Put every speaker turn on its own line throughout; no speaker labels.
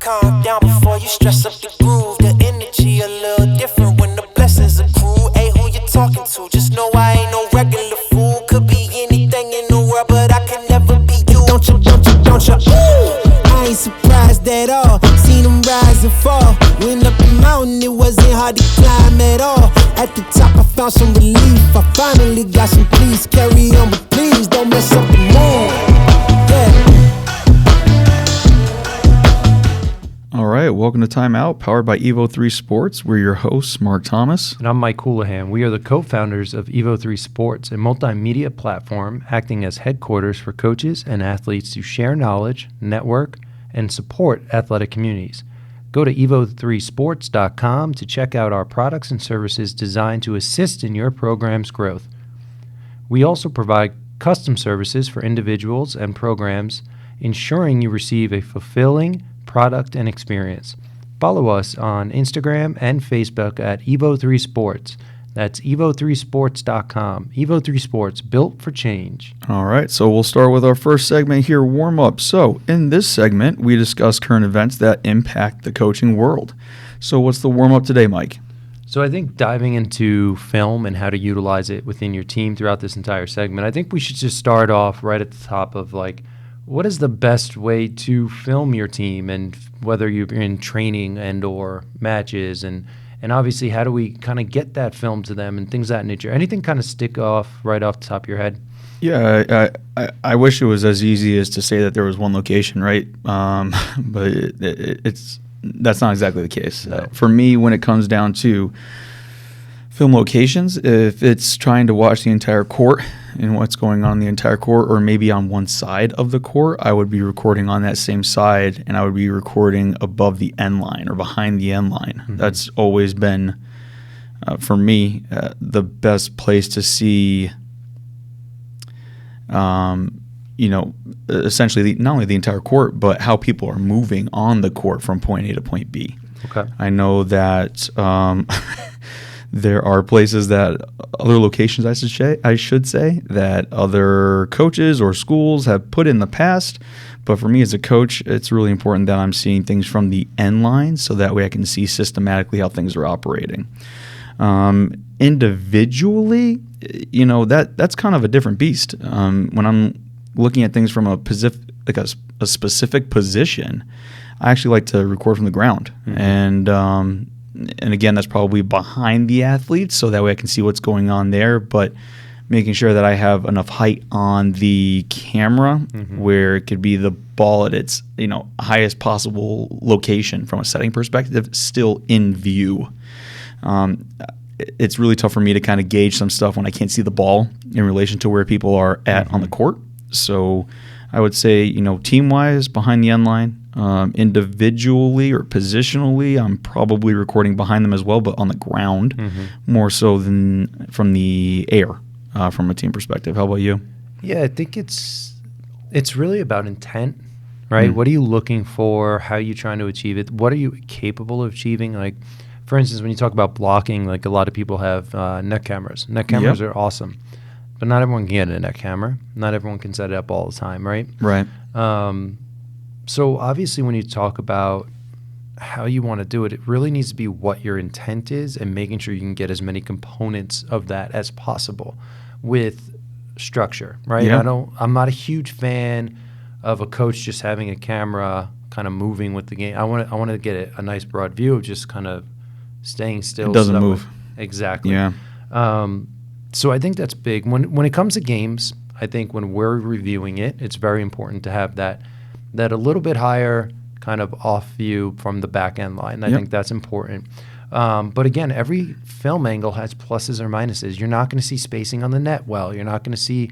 Calm down before you stress up the groove. The energy a little different when the blessings accrue. Hey, who you talking to? Just know I ain't no regular fool. Could be anything in the world, but I can never be you. Don't you? I ain't surprised at all. Seen them rise and fall. Went up the mountain, it wasn't hard to climb at all. At the top, I found some relief. I finally got some peace. Carry on, but please don't mess up the mood. Yeah.
All right, welcome to Time Out, powered by Evo 3 Sports. We're your hosts, Mark Thomas.
And I'm Mike Houlihan. We are the co-founders of Evo 3 Sports, a multimedia platform acting as headquarters for coaches and athletes to share knowledge, network, and support athletic communities. Go to evo3sports.com to check out our products and services designed to assist in your program's growth. We also provide custom services for individuals and programs, ensuring you receive a fulfilling product and experience. Follow us on Instagram and Facebook at Evo3 Sports. That's evo3sports.com. Evo 3 Sports, built for change.
All right, so we'll start with our first segment here, warm-up. So in this segment, we discuss current events that impact the coaching world. So what's the warm-up today, Mike?
So I think diving into film and how to utilize it within your team throughout this entire segment, I think we should just start off right at the top of what is the best way to film your team, and whether you're in training and or matches, and obviously how do we kind of get that film to them and things of that nature? Anything kind of stick off right off the top of your head?
Yeah, I wish it was as easy as to say that there was one location, right? But that's not exactly the case.
No.
For me, when it comes down to film locations, if it's trying to watch the entire court and what's going on in the entire court, or maybe on one side of the court, I would be recording on that same side, and I would be recording above the end line or behind the end line. Mm-hmm. That's always been, for me, the best place to see, essentially not only the entire court, but how people are moving on the court from point A to point B.
Okay.
I know that there are places that other locations, I should say, that other coaches or schools have put in the past. But for me as a coach, it's really important that I'm seeing things from the end line, so that way I can see systematically how things are operating. Individually, that's kind of a different beast. When I'm looking at things from a specific position, I actually like to record from the ground. Mm-hmm. And again, that's probably behind the athletes, so that way I can see what's going on there, but making sure that I have enough height on the camera, mm-hmm. where it could be the ball at its highest possible location from a setting perspective, still in view. It's really tough for me to kind of gauge some stuff when I can't see the ball in relation to where people are at mm-hmm. on the court. So I would say, team-wise, behind the end line. Individually or positionally, I'm probably recording behind them as well, but on the ground, mm-hmm. more so than from the air, from a team perspective. How about you?
Yeah, I think it's really about intent, right? Mm-hmm. What are you looking for? How are you trying to achieve it? What are you capable of achieving? Like, for instance, when you talk about blocking, like a lot of people have net cameras. Net cameras
yep.
are awesome, but not everyone can get a net camera. Not everyone can set it up all the time, right?
Right.
So obviously when you talk about how you want to do it, it really needs to be what your intent is, and making sure you can get as many components of that as possible with structure, right?
Yeah.
I'm not a huge fan of a coach just having a camera kind of moving with the game. I want to get a nice broad view of just kind of staying still.
It doesn't move.
Exactly.
Yeah.
So I think that's big. When it comes to games, I think when we're reviewing it, it's very important to have that a little bit higher kind of off view from the back end line. I
yep.
think that's important. But again, every film angle has pluses or minuses. You're not going to see spacing on the net well. You're not going to see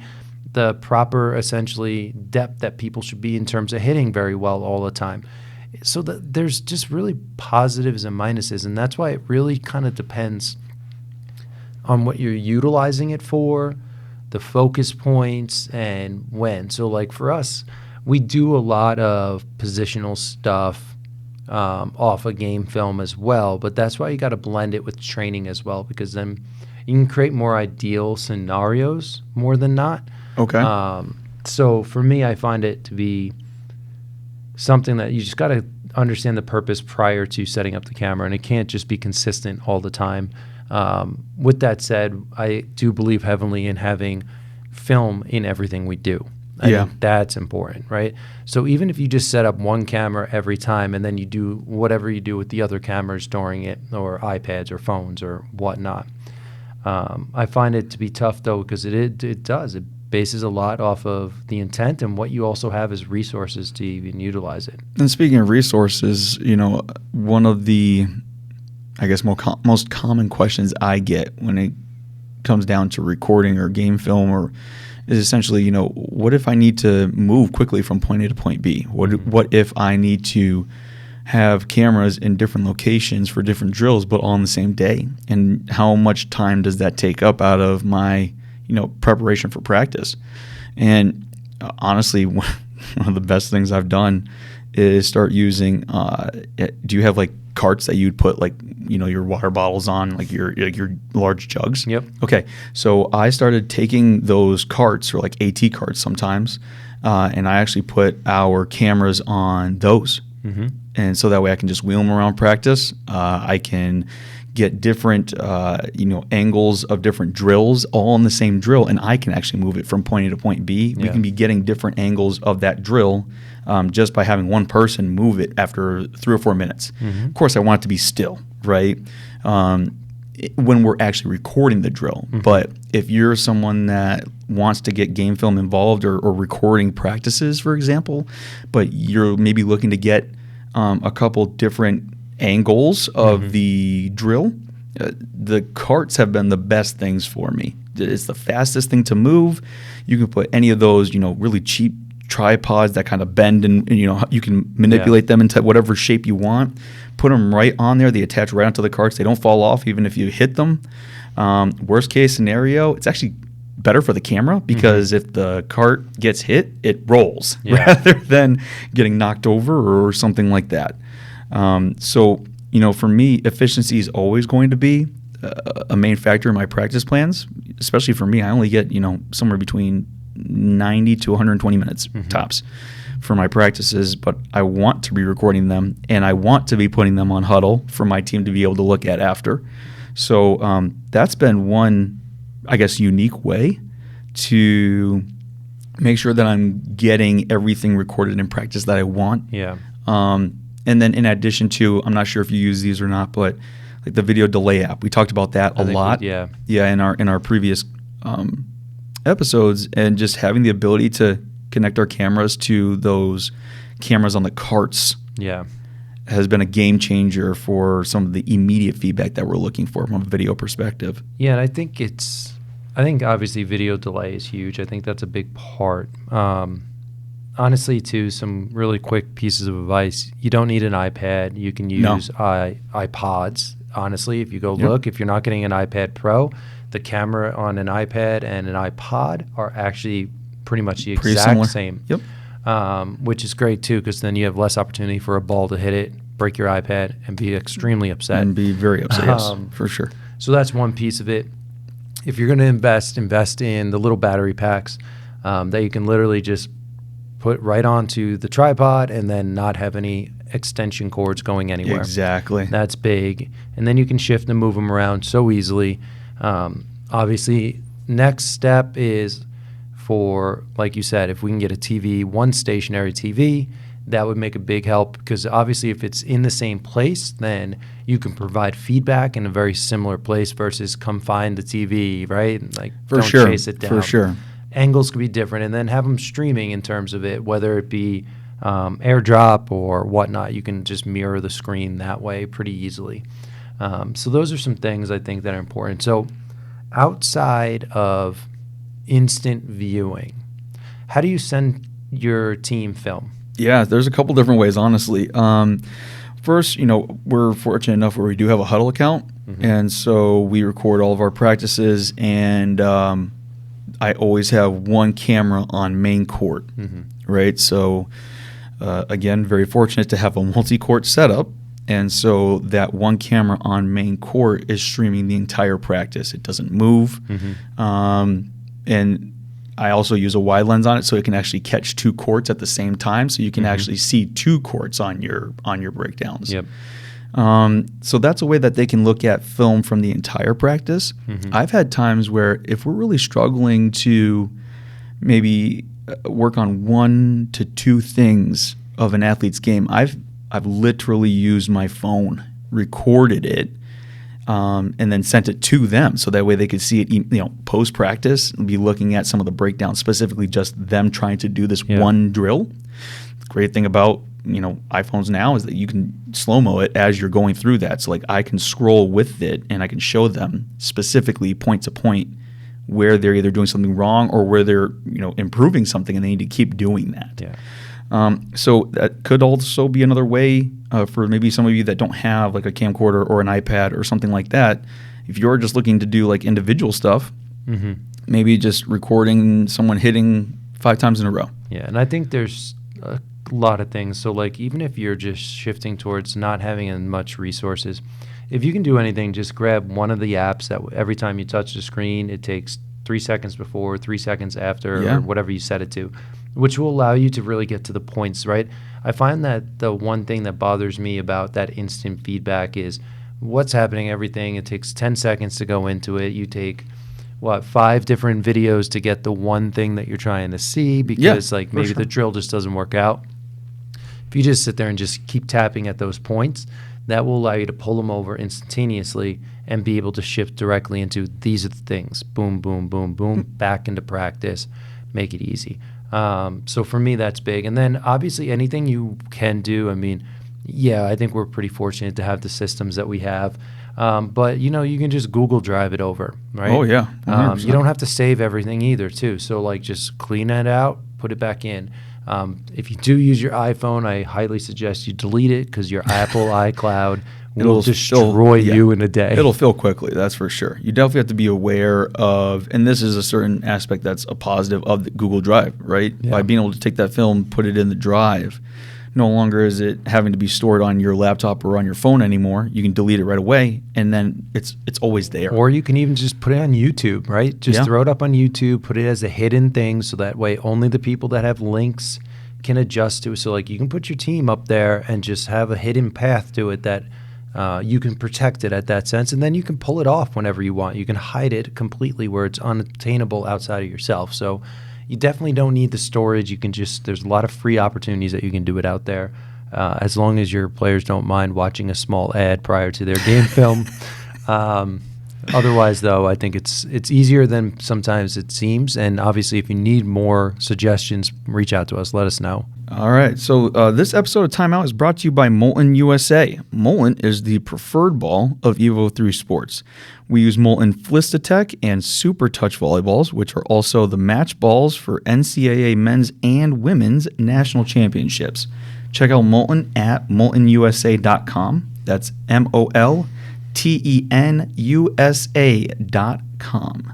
the proper, essentially, depth that people should be in terms of hitting very well all the time. So there's just really positives and minuses, and that's why it really kind of depends on what you're utilizing it for, the focus points, and when. So like for us, we do a lot of positional stuff off a game film as well, but that's why you got to blend it with training as well, because then you can create more ideal scenarios more than not.
Okay.
So for me, I find it to be something that you just got to understand the purpose prior to setting up the camera, and it can't just be consistent all the time. With that said, I do believe heavily in having film in everything we do. I think that's important, right? So even if you just set up one camera every time and then you do whatever you do with the other cameras storing it, or iPads or phones or whatnot, I find it to be tough though, because it bases a lot off of the intent and what you also have as resources to even utilize it.
And speaking of resources, one of the, I guess, most common questions I get when it comes down to recording or game film is essentially, what if I need to move quickly from point A to point B? What if I need to have cameras in different locations for different drills, but all on the same day? And how much time does that take up out of my, preparation for practice? And honestly, one of the best things I've done is start using, do you have like carts that you'd put your water bottles on, like your large jugs?
Yep.
Okay. So I started taking those carts, or like AT carts sometimes, and I actually put our cameras on those. Mm-hmm. And so that way I can just wheel them around practice. I can get different, angles of different drills all in the same drill, and I can actually move it from point A to point B. We can be getting different angles of that drill just by having one person move it after 3 or 4 minutes. Mm-hmm. Of course, I want it to be still, right? When we're actually recording the drill. Mm-hmm. But if you're someone that wants to get game film involved or recording practices, for example, but you're maybe looking to get a couple different angles of the drill, the carts have been the best things for me. It's the fastest thing to move. You can put any of those, really cheap tripods that kind of bend, and you can manipulate them into whatever shape you want. Put them right on there. They attach right onto the carts. They don't fall off even if you hit them. Worst case scenario, it's actually better for the camera, because if the cart gets hit, it rolls rather than getting knocked over or something like that. So for me, efficiency is always going to be a main factor in my practice plans. Especially for me, I only get somewhere between 90 to 120 minutes tops for my practices, but I want to be recording them, and I want to be putting them on Huddle for my team to be able to look at after. So that's been one, I guess, unique way to make sure that I'm getting everything recorded in practice that I want.
Yeah.
And then in addition to, I'm not sure if you use these or not, but like the video delay app, we talked about that a lot.
Yeah,
in our previous episodes, and just having the ability to connect our cameras to those cameras on the carts.
Yeah.
Has been a game changer for some of the immediate feedback that we're looking for from a video perspective.
Yeah, and I think obviously video delay is huge. I think that's a big part. Honestly, too, some really quick pieces of advice. You don't need an iPad. You can use iPods. Honestly, if you go look, if you're not getting an iPad Pro, the camera on an iPad and an iPod are actually pretty much the exact same.
Yep.
Which is great too, because then you have less opportunity for a ball to hit it, break your iPad, and be extremely upset.
And be very upset, yes, for sure.
So that's one piece of it. If you're going to invest in the little battery packs that you can literally just put right onto the tripod and then not have any extension cords going anywhere.
Exactly.
That's big. And then you can shift and move them around so easily. Obviously, next step is for, like you said, if we can get a TV, one stationary TV, that would make a big help, because obviously if it's in the same place, then you can provide feedback in a very similar place versus come find the TV, right? Like, don't chase it down.
For sure.
Angles could be different, and then have them streaming in terms of it, whether it be AirDrop or whatnot. You can just mirror the screen that way pretty easily. So those are some things I think that are important. So outside of instant viewing, how do you send your team film?
Yeah, there's a couple different ways, honestly. First, we're fortunate enough where we do have a Huddle account, and so we record all of our practices, and I always have one camera on main court, right? So, again, very fortunate to have a multi-court setup, and so that one camera on main court is streaming the entire practice. It doesn't move, and I also use a wide lens on it so it can actually catch two courts at the same time, so you can actually see two courts on your breakdowns.
Yep.
So that's a way that they can look at film from the entire practice. I've had times where if we're really struggling to maybe work on 1 to 2 things of an athlete's game, I've literally used my phone, recorded it, and then sent it to them, so that way they could see it, post practice, and be looking at some of the breakdowns, specifically just them trying to do this one drill. The great thing about iPhones now is that you can slow-mo it as you're going through that. So like I can scroll with it and I can show them specifically point to point where they're either doing something wrong or where they're improving something, and they need to keep doing that.
Yeah.
So that could also be another way for maybe some of you that don't have like a camcorder or an iPad or something like that. If you're just looking to do like individual stuff, maybe just recording someone hitting 5 times in a row.
Yeah, and I think there's a lot of things. So like even if you're just shifting towards not having as much resources, if you can do anything, just grab one of the apps that every time you touch the screen, it takes 3 seconds before, 3 seconds after, or whatever you set it to, which will allow you to really get to the points, right? I find that the one thing that bothers me about that instant feedback is what's happening, everything. It takes 10 seconds to go into it. You take, 5 different videos to get the one thing that you're trying to see because maybe the drill just doesn't work out. If you just sit there and just keep tapping at those points, that will allow you to pull them over instantaneously and be able to shift directly into these are the things. Boom, boom, boom, boom, back into practice. Make it easy. So for me, that's big. And then obviously anything you can do, I think we're pretty fortunate to have the systems that we have. But, you can just Google Drive it over, right?
Oh, yeah.
You don't have to save everything either, too. So, just clean that out, put it back in. If you do use your iPhone, I highly suggest you delete it because your Apple iCloud will destroy you in a day.
It'll fill quickly, that's for sure. You definitely have to be aware of, and this is a certain aspect that's a positive of the Google Drive, right? Yeah. By being able to take that film, put it in the drive, no longer is it having to be stored on your laptop or on your phone anymore. You can delete it right away, and then it's always there.
Or you can even just put it on YouTube, right? Just throw it up on YouTube, put it as a hidden thing, so that way only the people that have links can adjust to it. So you can put your team up there and just have a hidden path to it that you can protect it at that sense, and then you can pull it off whenever you want. You can hide it completely where it's unattainable outside of yourself. So you definitely don't need the storage. You can there's a lot of free opportunities that you can do it out there, as long as your players don't mind watching a small ad prior to their game film. Otherwise, though, I think it's easier than sometimes it seems. And obviously, if you need more suggestions, reach out to us. Let us know.
All right. So this episode of Timeout is brought to you by Molten USA. Molten is the preferred ball of Evo 3 Sports. We use Molten Flistatech and Super Touch volleyballs, which are also the match balls for NCAA men's and women's national championships. Check out Molten at moltenusa.com. That's MOLTENUSA.com.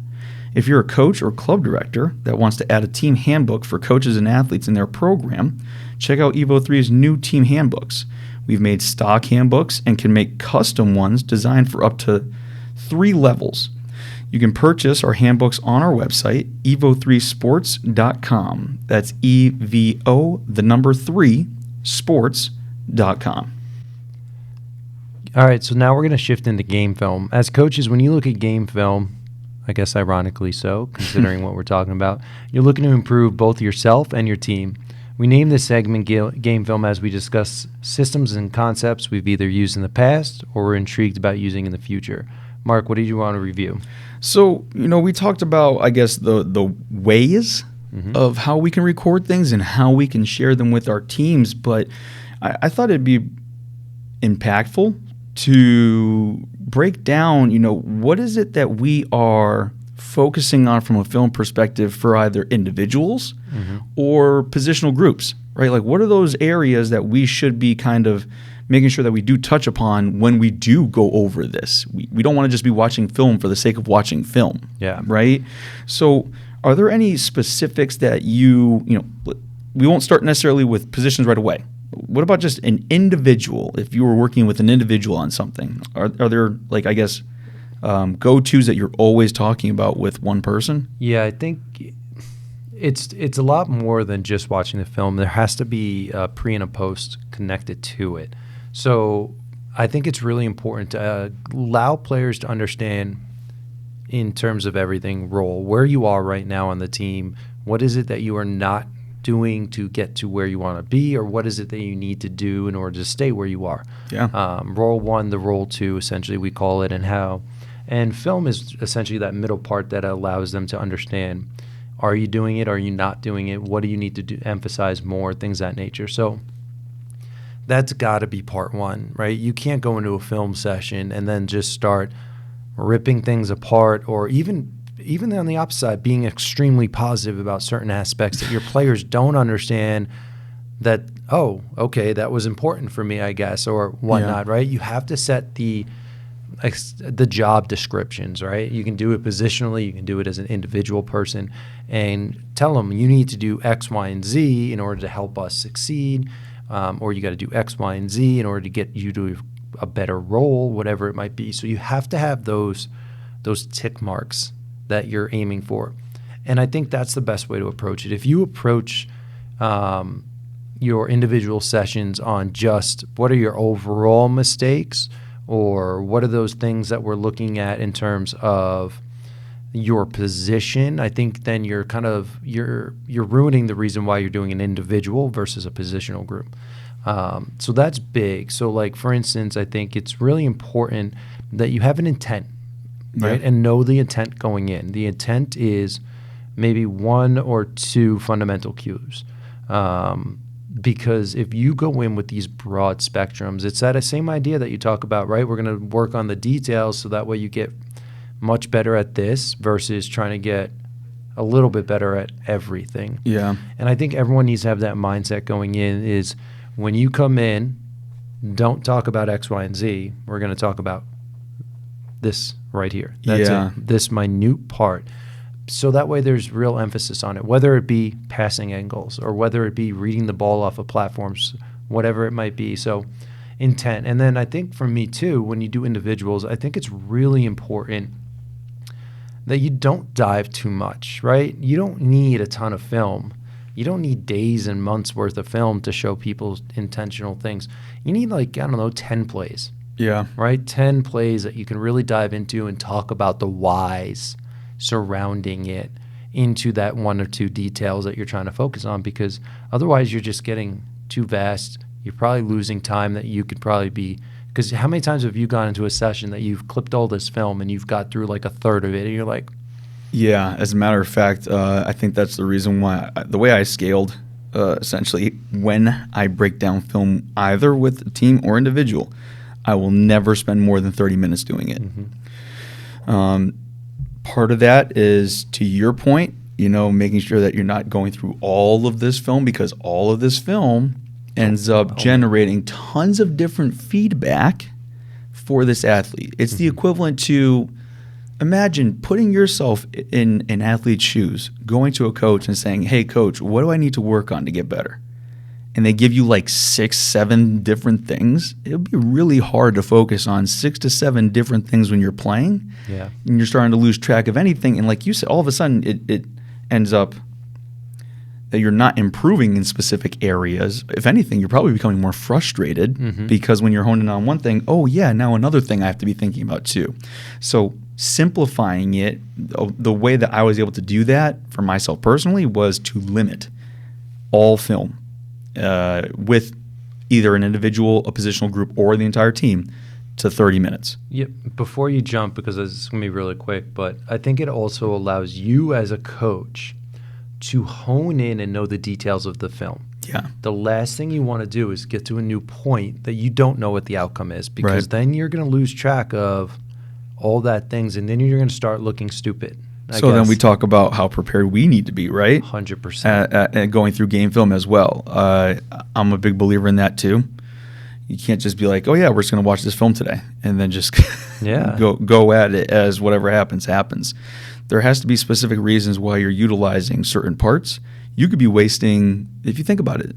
If you're a coach or club director that wants to add a team handbook for coaches and athletes in their program, check out Evo 3's new team handbooks. We've made stock handbooks and can make custom ones designed for up to 3 levels. You can purchase our handbooks on our website, evo3sports.com. That's EVO, 3, sports.com.
All right, so now we're going to shift into game film. As coaches, when you look at game film, I guess ironically so, considering what we're talking about, you're looking to improve both yourself and your team. We named this segment Game Film as we discuss systems and concepts we've either used in the past or we're intrigued about using in the future. Mark, what did you want to review?
So, we talked about, I guess, the ways of how we can record things and how we can share them with our teams, but I thought it'd be impactful to break down, what is it that we are focusing on from a film perspective for either individuals or positional groups, right? Like, what are those areas that we should be kind of making sure that we do touch upon when we do go over this? We don't want to just be watching film for the sake of watching film, right? So are there any specifics that we won't start necessarily with positions right away. What about just an individual? If you were working with an individual on something, are there go-tos that you're always talking about with one person?
Yeah, I think It's a lot more than just watching the film. There has to be a pre and a post connected to it. So I think it's really important to allow players to understand, in terms of everything, role, where you are right now on the team. What is it that you are not doing to get to where you want to be, or what is it that you need to do in order to stay where you are?
Yeah.
Role one, the role two, essentially we call it, and how. And film is essentially that middle part that allows them to understand, are you doing it? Are you not doing it? What do you need to do, emphasize more, things of that nature. So that's got to be part one, right? You can't go into a film session and then just start ripping things apart, or even on the opposite side, being extremely positive about certain aspects that your players don't understand, that, oh, okay, that was important for me, I guess, or whatnot, right? You have to set the job descriptions, right? You can do it positionally, you can do it as an individual person, and tell them you need to do X, Y, and Z in order to help us succeed, or you got to do X, Y, and Z in order to get you to a better role, whatever it might be. So you have to have those tick marks that you're aiming for. And I think that's the best way to approach it. If you approach your individual sessions on just what are your overall mistakes, or what are those things that we're looking at in terms of your position, I think then you're ruining the reason why you're doing an individual versus a positional group. So that's big. So like, for instance, I think it's really important that you have an intent, right? And know the intent going in. The intent is maybe one or two fundamental cues. Because if you go in with these broad spectrums, it's that same idea that you talk about, right? We're going to work on the details so that way you get much better at this versus trying to get a little bit better at everything.
Yeah.
And I think everyone needs to have that mindset going in, is when you come in, don't talk about X, Y, and Z. We're going to talk about this right here. That's it. This minute part. So that way there's real emphasis on it, whether it be passing angles or whether it be reading the ball off of platforms, whatever it might be. So intent. And then I think for me too, when you do individuals, I think it's really important that you don't dive too much, right? You don't need a ton of film. You don't need days and months worth of film to show people intentional things. You need 10 plays.
Yeah.
Right? 10 plays that you can really dive into and talk about the whys surrounding it into that one or two details that you're trying to focus on, because otherwise you're just getting too vast. You're probably losing time that you could probably be, because how many times have you gone into a session that you've clipped all this film and you've got through like a third of it and you're like,
yeah, as a matter of fact, I think that's the reason why the way I scaled, essentially, when I break down film either with a team or individual, I will never spend more than 30 minutes doing it. Part of that is, to your point, making sure that you're not going through all of this film, because all of this film ends up generating tons of different feedback for this athlete. It's the equivalent to, imagine putting yourself in an athlete's shoes, going to a coach and saying, hey, coach, what do I need to work on to get better? And they give you like 6, 7 different things. It would be really hard to focus on 6 to 7 different things when you're playing.
Yeah.
And you're starting to lose track of anything. And like you said, all of a sudden it ends up that you're not improving in specific areas. If anything, you're probably becoming more frustrated because when you're honing on one thing, oh yeah, now another thing I have to be thinking about too. So simplifying it, the way that I was able to do that for myself personally was to limit all film. With either an individual, a positional group, or the entire team to 30 minutes.
Yep. Before you jump, because this is going to be really quick, but I think it also allows you as a coach to hone in and know the details of the film.
Yeah.
The last thing you want to do is get to a new point that you don't know what the outcome is, because then you're going to lose track of all that things, and then you're going to start looking stupid.
So then we talk about how prepared we need to be, right?
100%.
And going through game film as well. I'm a big believer in that too. You can't just be like, oh yeah, we're just going to watch this film today, and then just go at it as whatever happens. There has to be specific reasons why you're utilizing certain parts. You could be wasting, if you think about it,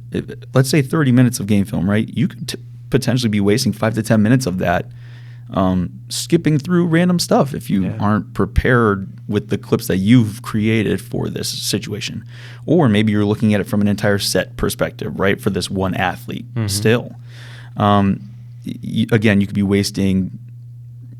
let's say 30 minutes of game film, right? You could potentially be wasting 5 to 10 minutes of that skipping through random stuff if you aren't prepared with the clips that you've created for this situation. Or maybe you're looking at it from an entire set perspective, right, for this one athlete still. Again, you could be wasting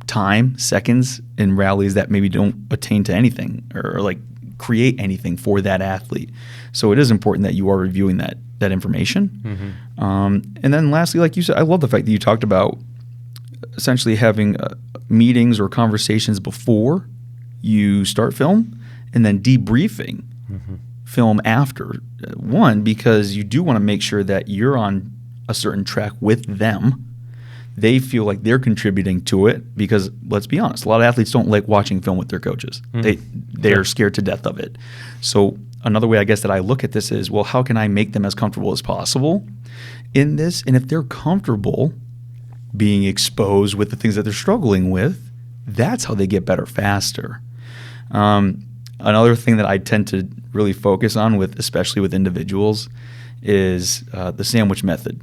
time, seconds in rallies that maybe don't attain to anything or like create anything for that athlete. So it is important that you are reviewing that information. And then lastly, like you said, I love the fact that you talked about essentially having meetings or conversations before you start film and then debriefing film after. One, because you do want to make sure that you're on a certain track with them. They feel like they're contributing to it because, let's be honest, a lot of athletes don't like watching film with their coaches. They're scared to death of it. So another way I guess that I look at this is, well, how can I make them as comfortable as possible in this? And if they're comfortable being exposed with the things that they're struggling with, that's how they get better faster. Another thing that I tend to really focus on with, especially with individuals, is the sandwich method.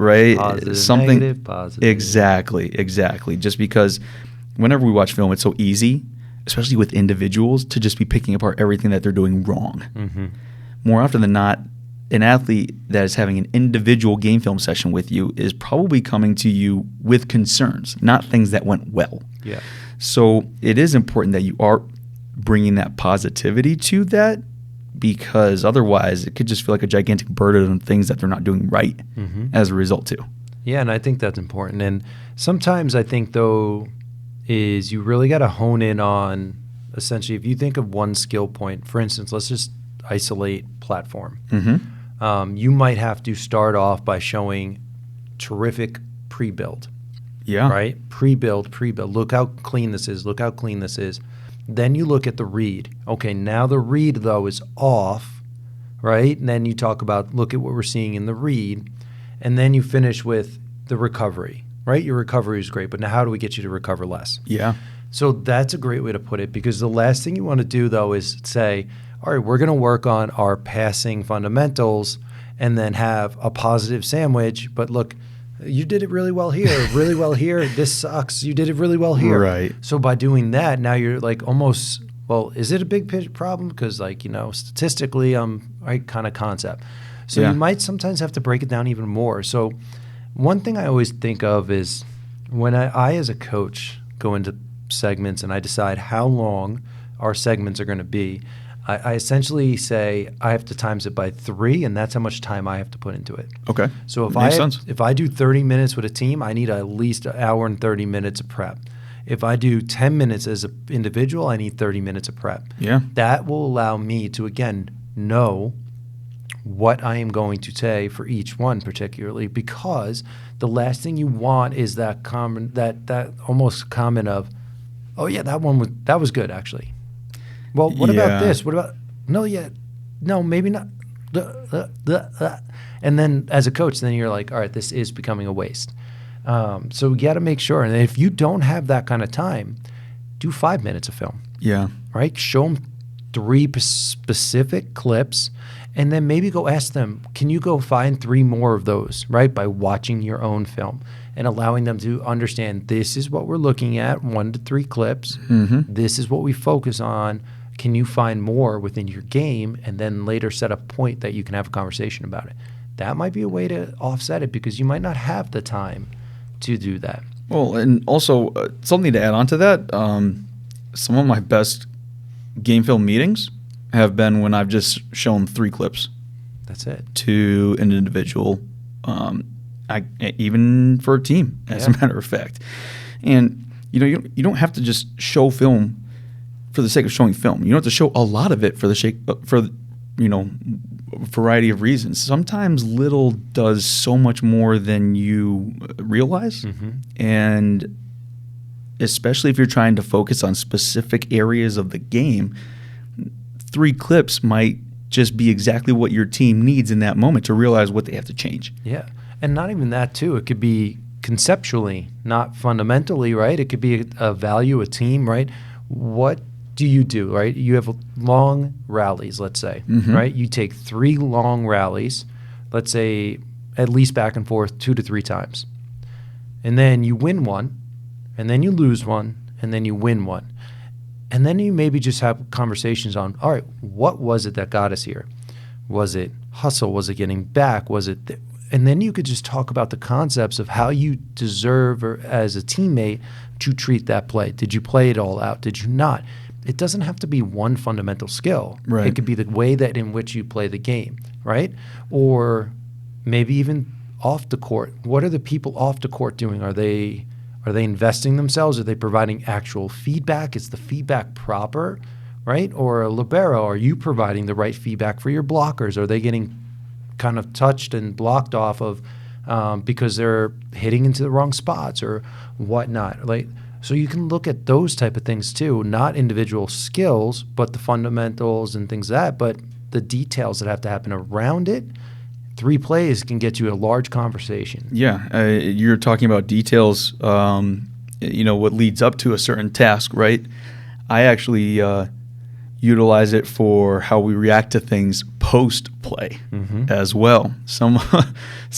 Right?
Positive, negative, positive.
Exactly. Just because whenever we watch film, it's so easy, especially with individuals, to just be picking apart everything that they're doing wrong. More often than not, an athlete that is having an individual game film session with you is probably coming to you with concerns, not things that went well.
Yeah.
So it is important that you are bringing that positivity to that, because otherwise it could just feel like a gigantic burden on things that they're not doing right as a result too.
Yeah, and I think that's important. And sometimes I think, though, is you really got to hone in on, essentially, if you think of one skill point, for instance, let's just isolate platform. You might have to start off by showing terrific pre-build.
Yeah.
Right? Pre-build. Look how clean this is. Then you look at the read. Okay, now the read, though, is off, right? And then you talk about, look at what we're seeing in the read. And then you finish with the recovery, right? Your recovery is great, but now how do we get you to recover less?
Yeah.
So that's a great way to put it, because the last thing you want to do, though, is say, all right, we're going to work on our passing fundamentals and then have a positive sandwich. But look, you did it really well here, This sucks. You did it really well here.
Right.
So by doing that, now you're like almost, well, is it a big problem? Because statistically, right kind of concept. So you might sometimes have to break it down even more. So one thing I always think of is when I as a coach go into segments and I decide how long our segments are going to be, I essentially say I have to times it by 3, and that's how much time I have to put into it.
Okay.
So if I do 30 minutes with a team, I need at least an hour and 30 minutes of prep. If I do 10 minutes as an individual, I need 30 minutes of prep.
Yeah.
That will allow me to, again, know what I am going to say for each one, particularly because the last thing you want is that common, that almost comment of, oh yeah, that was good actually. Well, what about this? What about no, maybe not. And then as a coach, then you're like, all right, this is becoming a waste. So we got to make sure. And if you don't have that kind of time, do 5 minutes of film.
Yeah.
Right? Show them 3 specific clips, and then maybe go ask them, can you go find 3 more of those, right? By watching your own film and allowing them to understand this is what we're looking at, 1 to 3 clips. This is what we focus on. Can you find more within your game, and then later set a point that you can have a conversation about it? That might be a way to offset it, because you might not have the time to do that.
Well, and also something to add on to that, some of my best game film meetings have been when I've just shown 3 clips.
That's it.
To an individual, even for a team, as a matter of fact. And you don't have to just show film for the sake of showing film. You don't have to show a lot of it for a variety of reasons. Sometimes little does so much more than you realize. And especially if you're trying to focus on specific areas of the game, 3 clips might just be exactly what your team needs in that moment to realize what they have to change.
Yeah. And not even that, too. It could be conceptually, not fundamentally, right? It could be a value, a team, right? What do you do, right? You have long rallies, let's say, right? You take 3 long rallies, let's say at least back and forth 2 to 3 times. And then you win one, and then you lose one, and then you win one. And then you maybe just have conversations on, all right, what was it that got us here? Was it hustle? Was it getting back? Was it and then you could just talk about the concepts of how you deserve, or as a teammate, to treat that play. Did you play it all out? Did you not? It doesn't have to be one fundamental skill.
Right.
It could be the way that in which you play the game, right? Or maybe even off the court. What are the people off the court doing? Are they investing themselves? Are they providing actual feedback? Is the feedback proper, right? Or a libero, are you providing the right feedback for your blockers? Are they getting kind of touched and blocked off of because they're hitting into the wrong spots or whatnot? Like, so you can look at those type of things too, not individual skills, but the fundamentals and things like that, but the details that have to happen around it. 3 plays can get you a large conversation.
Yeah, you're talking about details, what leads up to a certain task, right? I actually utilize it for how we react to things post-play as well. Some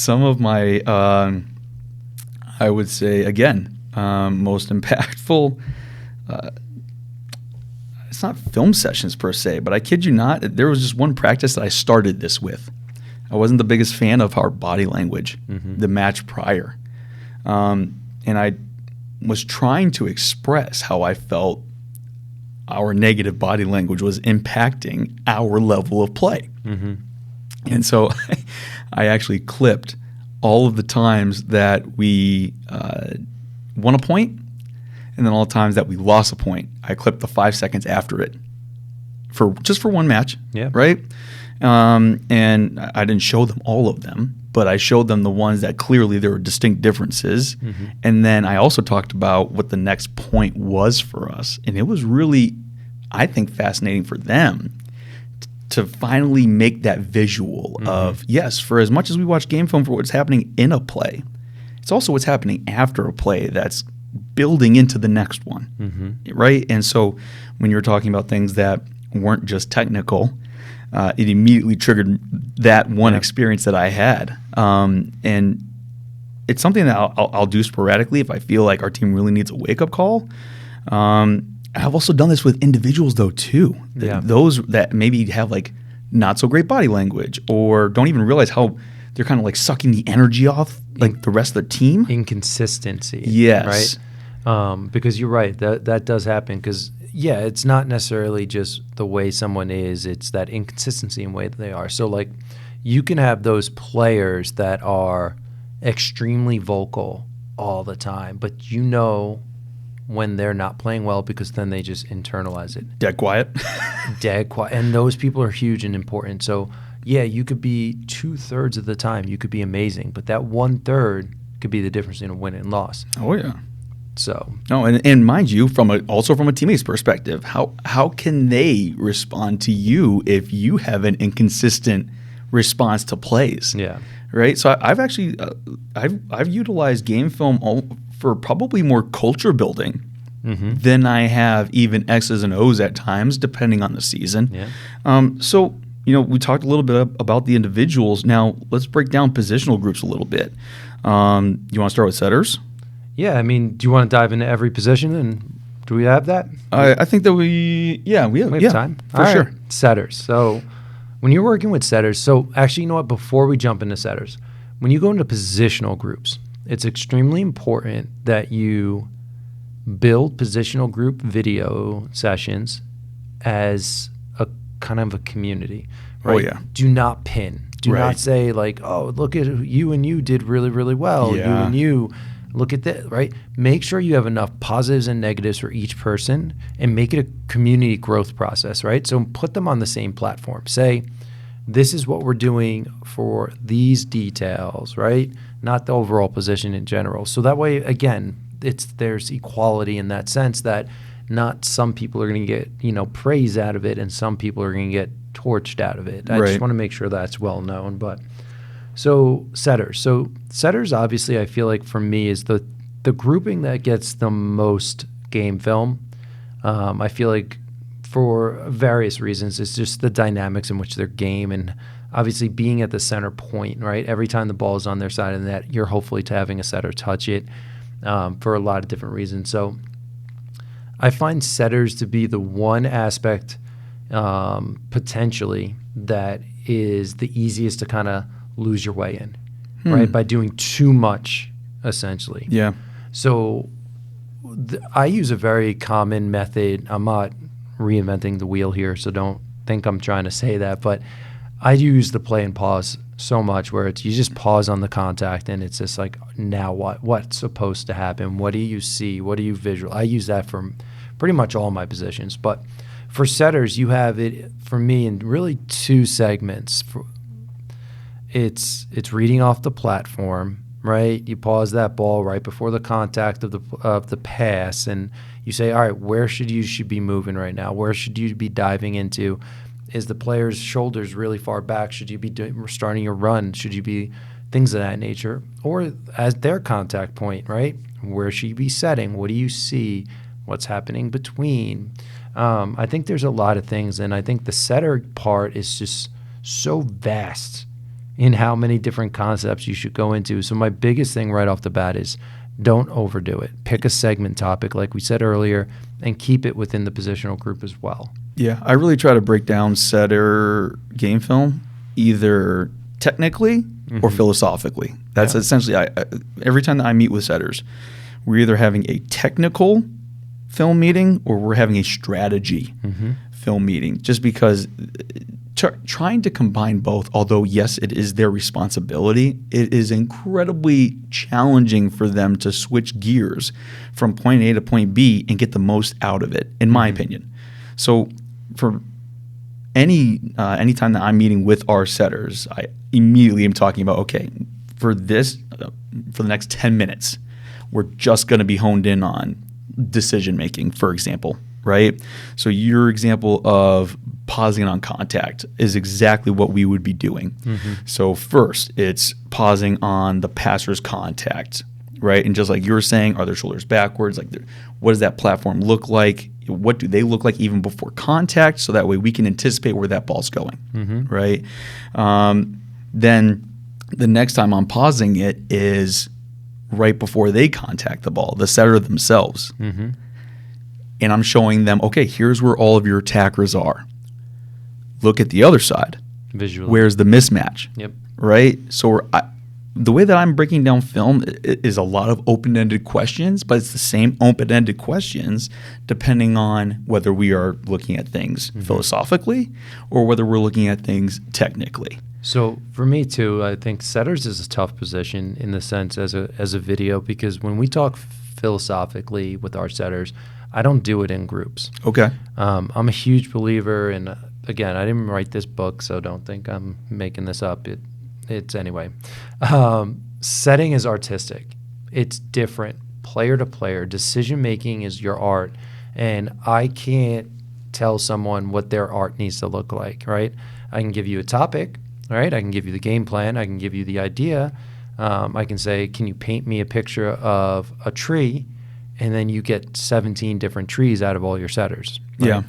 of my, I would say, again, most impactful, it's not film sessions per se, but I kid you not, there was just one practice that I started this with. I wasn't the biggest fan of our body language the match prior. And I was trying to express how I felt our negative body language was impacting our level of play. And so I actually clipped all of the times that we won a point, and then all the times that we lost a point. I clipped the 5 seconds after it for one match, right? And I didn't show them all of them, but I showed them the ones that clearly there were distinct differences. And then I also talked about what the next point was for us. And it was really, I think, fascinating for them to finally make that visual of, yes, for as much as we watch game film for what's happening in a play, it's also what's happening after a play that's building into the next one, right? And so when you're talking about things that weren't just technical, it immediately triggered that one experience that I had. And it's something that I'll do sporadically if I feel like our team really needs a wake-up call. I've also done this with individuals, though, too. Those that maybe have, like, not so great body language or don't even realize how they're kind of, like, sucking the energy off, like, the rest of the team.
Inconsistency.
Yes.
Right? Because you're right. That does happen because – yeah, it's not necessarily just the way someone is. It's that inconsistency in the way that they are. So, like, you can have those players that are extremely vocal all the time, but you know when they're not playing well because then they just internalize it.
Dead quiet.
Dead quiet. And those people are huge and important. So, yeah, you could be 2/3 of the time. You could be amazing, but that 1/3 could be the difference in a win and loss.
Oh, yeah.
So
no, and mind you, also from a teammate's perspective, how can they respond to you if you have an inconsistent response to plays?
Yeah,
right. So I've actually I've utilized game film for probably more culture building than I have even X's and O's at times, depending on the season.
Yeah.
So we talked a little bit about the individuals. Now let's break down positional groups a little bit. You want to start with setters?
Yeah, I mean, do you want to dive into every position, and do we have that?
I think that we have
time.
For sure.
Setters. So when you're working with setters, so actually, you know what, before we jump into setters, when you go into positional groups, it's extremely important that you build positional group video sessions as a kind of a community, right?
Oh, yeah.
Do not pin. Do not say like, oh, look at you and you did really, really well.
Yeah.
You and you. Look at that, right? Make sure you have enough positives and negatives for each person and make it a community growth process, right? So put them on the same platform. Say, this is what we're doing for these details, right? Not the overall position in general. So that way, again, there's equality in that sense that not some people are going to get, praise out of it and some people are going to get torched out of it. I just want to make sure that's well known, but... So setters. Obviously, I feel like for me is the grouping that gets the most game film. I feel like for various reasons, it's just the dynamics in which their game and obviously being at the center point, right? Every time the ball is on their side of the net, you're hopefully having a setter touch it. for a lot of different reasons. So I find setters to be the one aspect potentially that is the easiest to kind of lose your way in, right? By doing too much, essentially.
Yeah.
So I use a very common method. I'm not reinventing the wheel here, so don't think I'm trying to say that, but I use the play and pause so much where it's you just pause on the contact and it's just like, now what's supposed to happen? What do you see? What do you visual? I use that for pretty much all my positions. But for setters, you have it for me in really two segments. It's reading off the platform, right? You pause that ball right before the contact of the pass, and you say, all right, where should you be moving right now? Where should you be diving into? Is the player's shoulders really far back? Should you be starting your run? Should you be things of that nature? Or as their contact point, right? Where should you be setting? What do you see? What's happening between? I think there's a lot of things, and I think the setter part is just so vast in how many different concepts you should go into. So my biggest thing right off the bat is don't overdo it. Pick a segment topic, like we said earlier, and keep it within the positional group as well.
Yeah, I really try to break down setter game film either technically or philosophically. That's essentially, every time that I meet with setters, we're either having a technical film meeting or we're having a strategy film meeting, just because trying to combine both, although yes, it is their responsibility, it is incredibly challenging for them to switch gears from point A to point B and get the most out of it, in my opinion. So for any time that I'm meeting with our setters, I immediately am talking about, okay, for this, for the next 10 minutes, we're just going to be honed in on decision making, for example, right? So your example of pausing on contact is exactly what we would be doing. So first, it's pausing on the passer's contact, right? And just like you were saying, are their shoulders backwards? Like, what does that platform look like? What do they look like even before contact? So that way we can anticipate where that ball's going, right? Then the next time I'm pausing it is right before they contact the ball, the setter themselves. And I'm showing them, okay, here's where all of your attackers are. Look at the other side.
Visually.
Where's the mismatch?
Yep.
Right? So the way that I'm breaking down film is a lot of open-ended questions, but it's the same open-ended questions depending on whether we are looking at things philosophically or whether we're looking at things technically.
So for me too, I think setters is a tough position in the sense as a video, because when we talk philosophically with our setters, I don't do it in groups.
Okay.
I'm a huge believer in, again, I didn't write this book, so don't think I'm making this up. It's anyway. Setting is artistic. It's different, player to player. Decision making is your art, and I can't tell someone what their art needs to look like, right? I can give you a topic, right? I can give you the game plan. I can give you the idea. I can say, can you paint me a picture of a tree? And then you get 17 different trees out of all your setters. Right?
Yeah.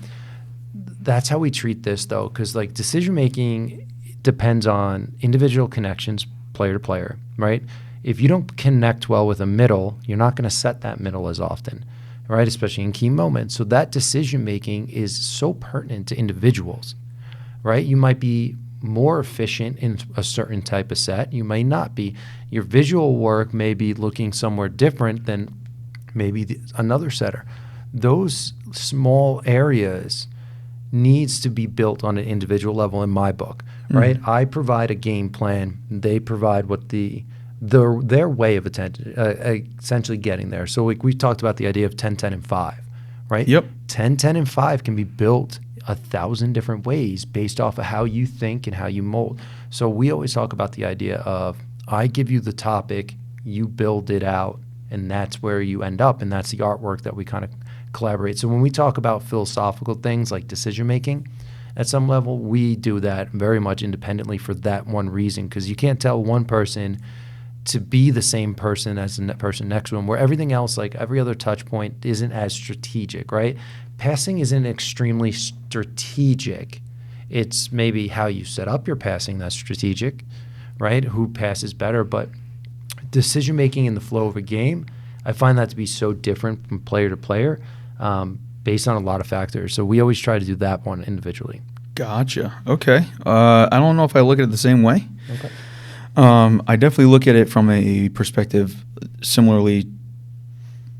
That's how we treat this, though, because like decision making depends on individual connections, player to player, right? If you don't connect well with a middle, you're not going to set that middle as often, right? Especially in key moments. So that decision making is so pertinent to individuals, right? You might be more efficient in a certain type of set. You may not be. Your visual work may be looking somewhere different than maybe another setter. Those small areas needs to be built on an individual level in my book, right? I provide a game plan. They provide what their way of essentially getting there. So we talked about the idea of 10, 10, and 5, right?
Yep.
10, 10, and 5 can be built 1,000 different ways based off of how you think and how you mold. So we always talk about the idea of I give you the topic, you build it out, and that's where you end up, and that's the artwork that we kind of collaborate. So when we talk about philosophical things like decision making, at some level, we do that very much independently for that one reason, because you can't tell one person to be the same person as the person next to them, where everything else, like every other touch point, isn't as strategic, right? Passing isn't extremely strategic. It's maybe how you set up your passing that's strategic, right? Who passes better, but decision making in the flow of a game, I find that to be so different from player to player based on a lot of factors. So we always try to do that one individually.
Gotcha. Okay. I don't know if I look at it the same way.
Okay.
I definitely look at it from a perspective similarly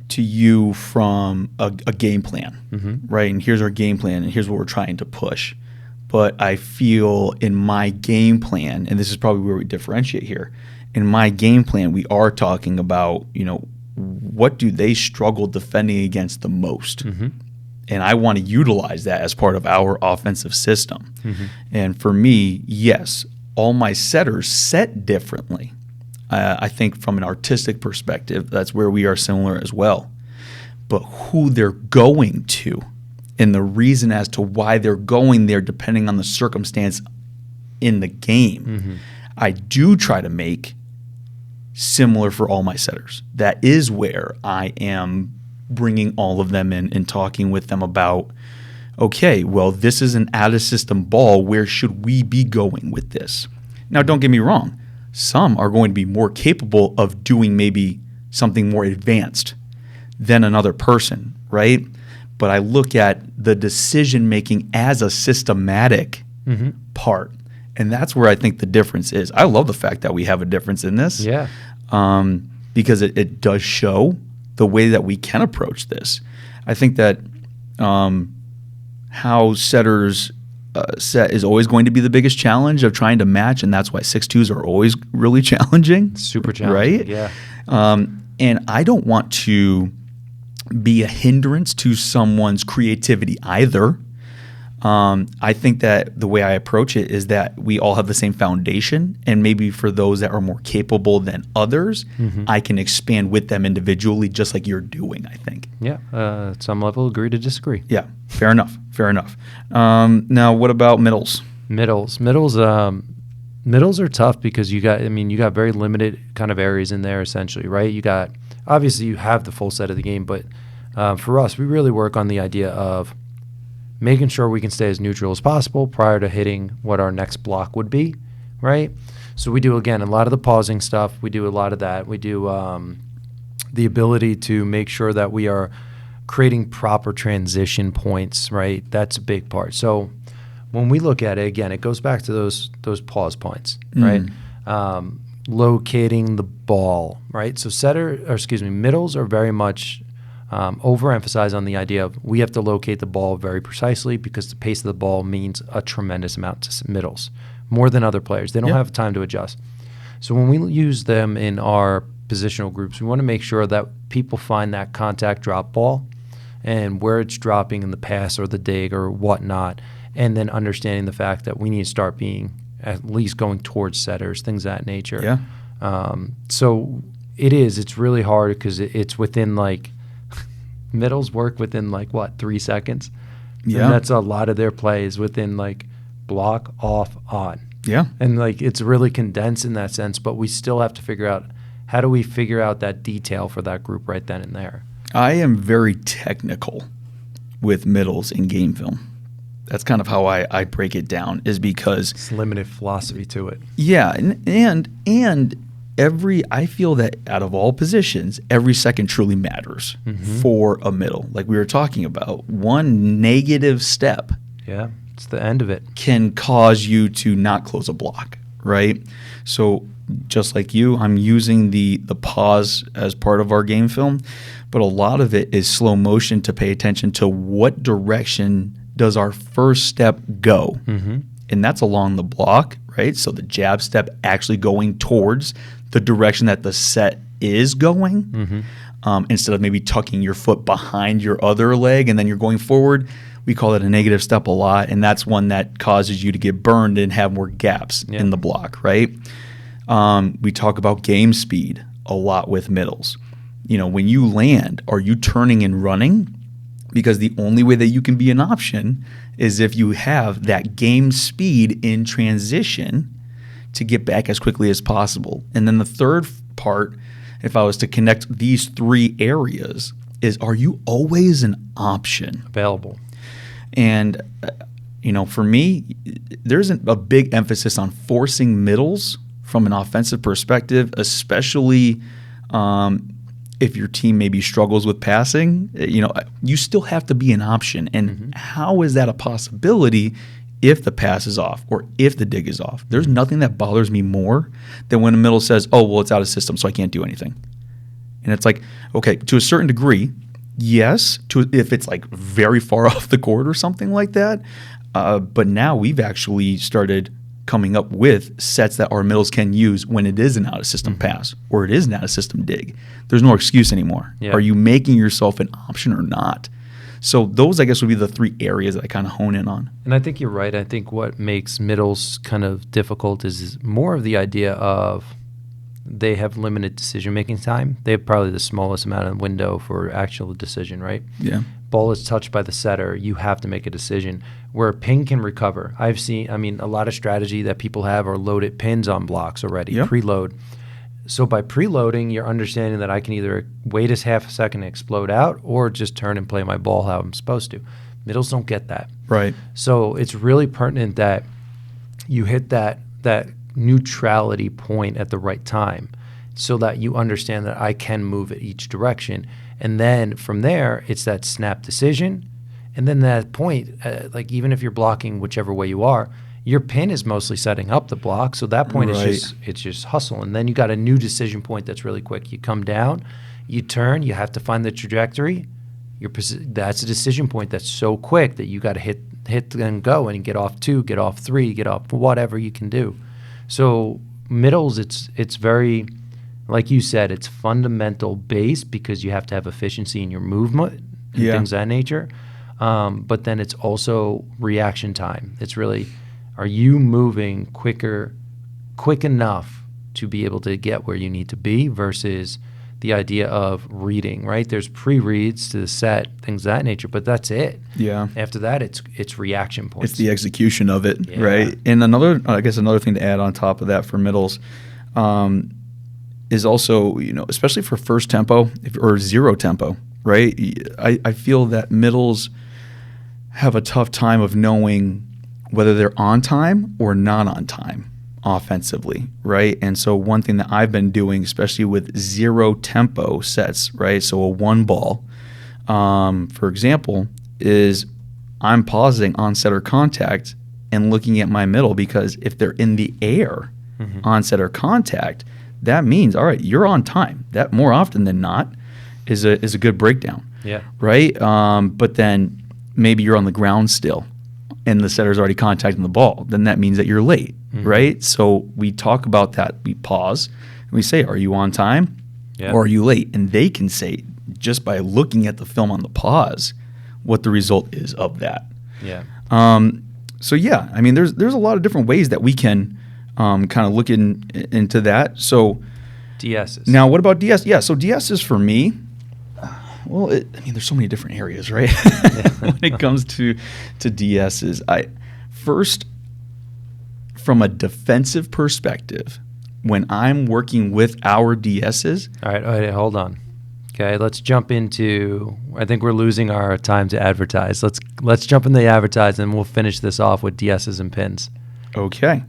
to you from a game plan, right? And here's our game plan, and here's what we're trying to push. But I feel in my game plan, and this is probably where we differentiate here, in my game plan, we are talking about, what do they struggle defending against the most? And I want to utilize that as part of our offensive system. And for me, yes, all my setters set differently. I think from an artistic perspective, that's where we are similar as well. But who they're going to and the reason as to why they're going there depending on the circumstance in the game, I do try to make similar for all my setters. That is where I am bringing all of them in and talking with them about, okay, well, this is an out-of-system ball. Where should we be going with this? Now, don't get me wrong. Some are going to be more capable of doing maybe something more advanced than another person, right? But I look at the decision-making as a systematic part. And that's where I think the difference is. I love the fact that we have a difference in this.
Yeah.
Because it does show the way that we can approach this. I think that how setters set is always going to be the biggest challenge of trying to match, and that's why 6-2s are always really challenging.
Super challenging,
right?
Yeah.
And I don't want to be a hindrance to someone's creativity either. I think that the way I approach it is that we all have the same foundation, and maybe for those that are more capable than others, I can expand with them individually, just like you're doing, I think.
Yeah. At some level, agree to disagree.
Yeah, fair enough. Fair enough. Now, what about middles?
Middles are tough because you got very limited kind of areas in there essentially, right? Obviously you have the full set of the game, but for us, we really work on the idea of making sure we can stay as neutral as possible prior to hitting what our next block would be, right? So we do, again, a lot of the pausing stuff. We do a lot of that. We do the ability to make sure that we are creating proper transition points, right? That's a big part. So when we look at it, again, it goes back to those pause points, right? Locating the ball, right? So middles are very much overemphasize on the idea of we have to locate the ball very precisely because the pace of the ball means a tremendous amount to middles, more than other players. They don't have time to adjust. So when we use them in our positional groups, we want to make sure that people find that contact drop ball and where it's dropping in the pass or the dig or whatnot, and then understanding the fact that we need to start being at least going towards setters, things of that nature.
Yeah.
So it's really hard because it's within middles work within 3 seconds.
Yeah.
And that's a lot of their plays within block, off, on.
Yeah.
And it's really condensed in that sense, but we still have to figure out how do we figure out that detail for that group right then and there.
I am very technical with middles in game film. That's kind of how I break it down, is because
it's limited philosophy to it.
Yeah, and I feel that out of all positions, every second truly matters for a middle. Like we were talking about, one negative step,
it's the end of it,
can cause you to not close a block, right? So just like you, I'm using the pause as part of our game film, but a lot of it is slow motion to pay attention to what direction does our first step go. And that's along the block, right? So the jab step actually going towards the direction that the set is going, instead of maybe tucking your foot behind your other leg and then you're going forward. We call it a negative step a lot, and that's one that causes you to get burned and have more gaps in the block, right? We talk about game speed a lot with middles. When you land, are you turning and running? Because the only way that you can be an option is if you have that game speed in transition to get back as quickly as possible. And then the third part, if I was to connect these three areas, is are you always an option?
Available.
And, for me, there's a big emphasis on forcing middles from an offensive perspective, especially if your team maybe struggles with passing, you still have to be an option. And how is that a possibility if the pass is off or if the dig is off? There's nothing that bothers me more than when the middle says, oh, well, it's out of system, so I can't do anything. And it's like, okay, to a certain degree, yes, if it's like very far off the court or something like that. But now we've actually started coming up with sets that our middles can use when it is an out-of-system pass or it is an out-of-system dig. There's no excuse anymore.
Yeah.
Are you making yourself an option or not? So those, I guess, would be the 3 areas that I kind of hone in on.
And I think you're right. I think what makes middles kind of difficult is more of the idea of they have limited decision-making time. They have probably the smallest amount of window for actual decision, right?
Yeah.
Ball is touched by the setter, you have to make a decision. Where a pin can recover. I've seen, a lot of strategy that people have are loaded pins on blocks already, preload. So by preloading, you're understanding that I can either wait a half a second to explode out or just turn and play my ball how I'm supposed to. Middles don't get that.
Right.
So it's really pertinent that you hit that neutrality point at the right time so that you understand that I can move it each direction. And then from there, it's that snap decision. And then that point, like even if you're blocking whichever way you are, your pin is mostly setting up the block. So that point is just hustle. And then you got a new decision point that's really quick. You come down, you turn, you have to find the trajectory. That's a decision point that's so quick that you got to hit and go and get off 2, get off 3, get off whatever you can do. So middles, it's very, like you said, it's fundamental based because you have to have efficiency in your movement and things of that nature. But then it's also reaction time. It's really, are you moving quick enough to be able to get where you need to be versus the idea of reading, right? There's pre-reads to the set, things of that nature, but that's it.
Yeah.
After that, it's reaction points.
It's the execution of it, right? And another thing to add on top of that for middles is also, especially for first tempo or zero tempo, right? I feel that middles have a tough time of knowing whether they're on time or not on time offensively, right? And so one thing that I've been doing, especially with zero tempo sets, right? So a 1 ball, for example, is I'm pausing on setter contact and looking at my middle because if they're in the air on setter contact, that means, all right, you're on time. That more often than not is a good breakdown.
Yeah.
Right? But then maybe you're on the ground still and the setter's already contacting the ball. Then that means that you're late, right? So we talk about that. We pause and we say, are you on time or are you late? And they can say, just by looking at the film on the pause, what the result is of that.
Yeah.
So yeah, there's a lot of different ways that we can kind of look into that. So
DSs.
Now, what about DS? Yeah, so DSs for me, well, there's so many different areas, right? When it comes to DSs, first, from a defensive perspective, when I'm working with our DSs.
All right, hold on. Okay, let's jump into. I think we're losing our time to advertise. Let's jump in the advertise, and we'll finish this off with DSs and pins.
Okay.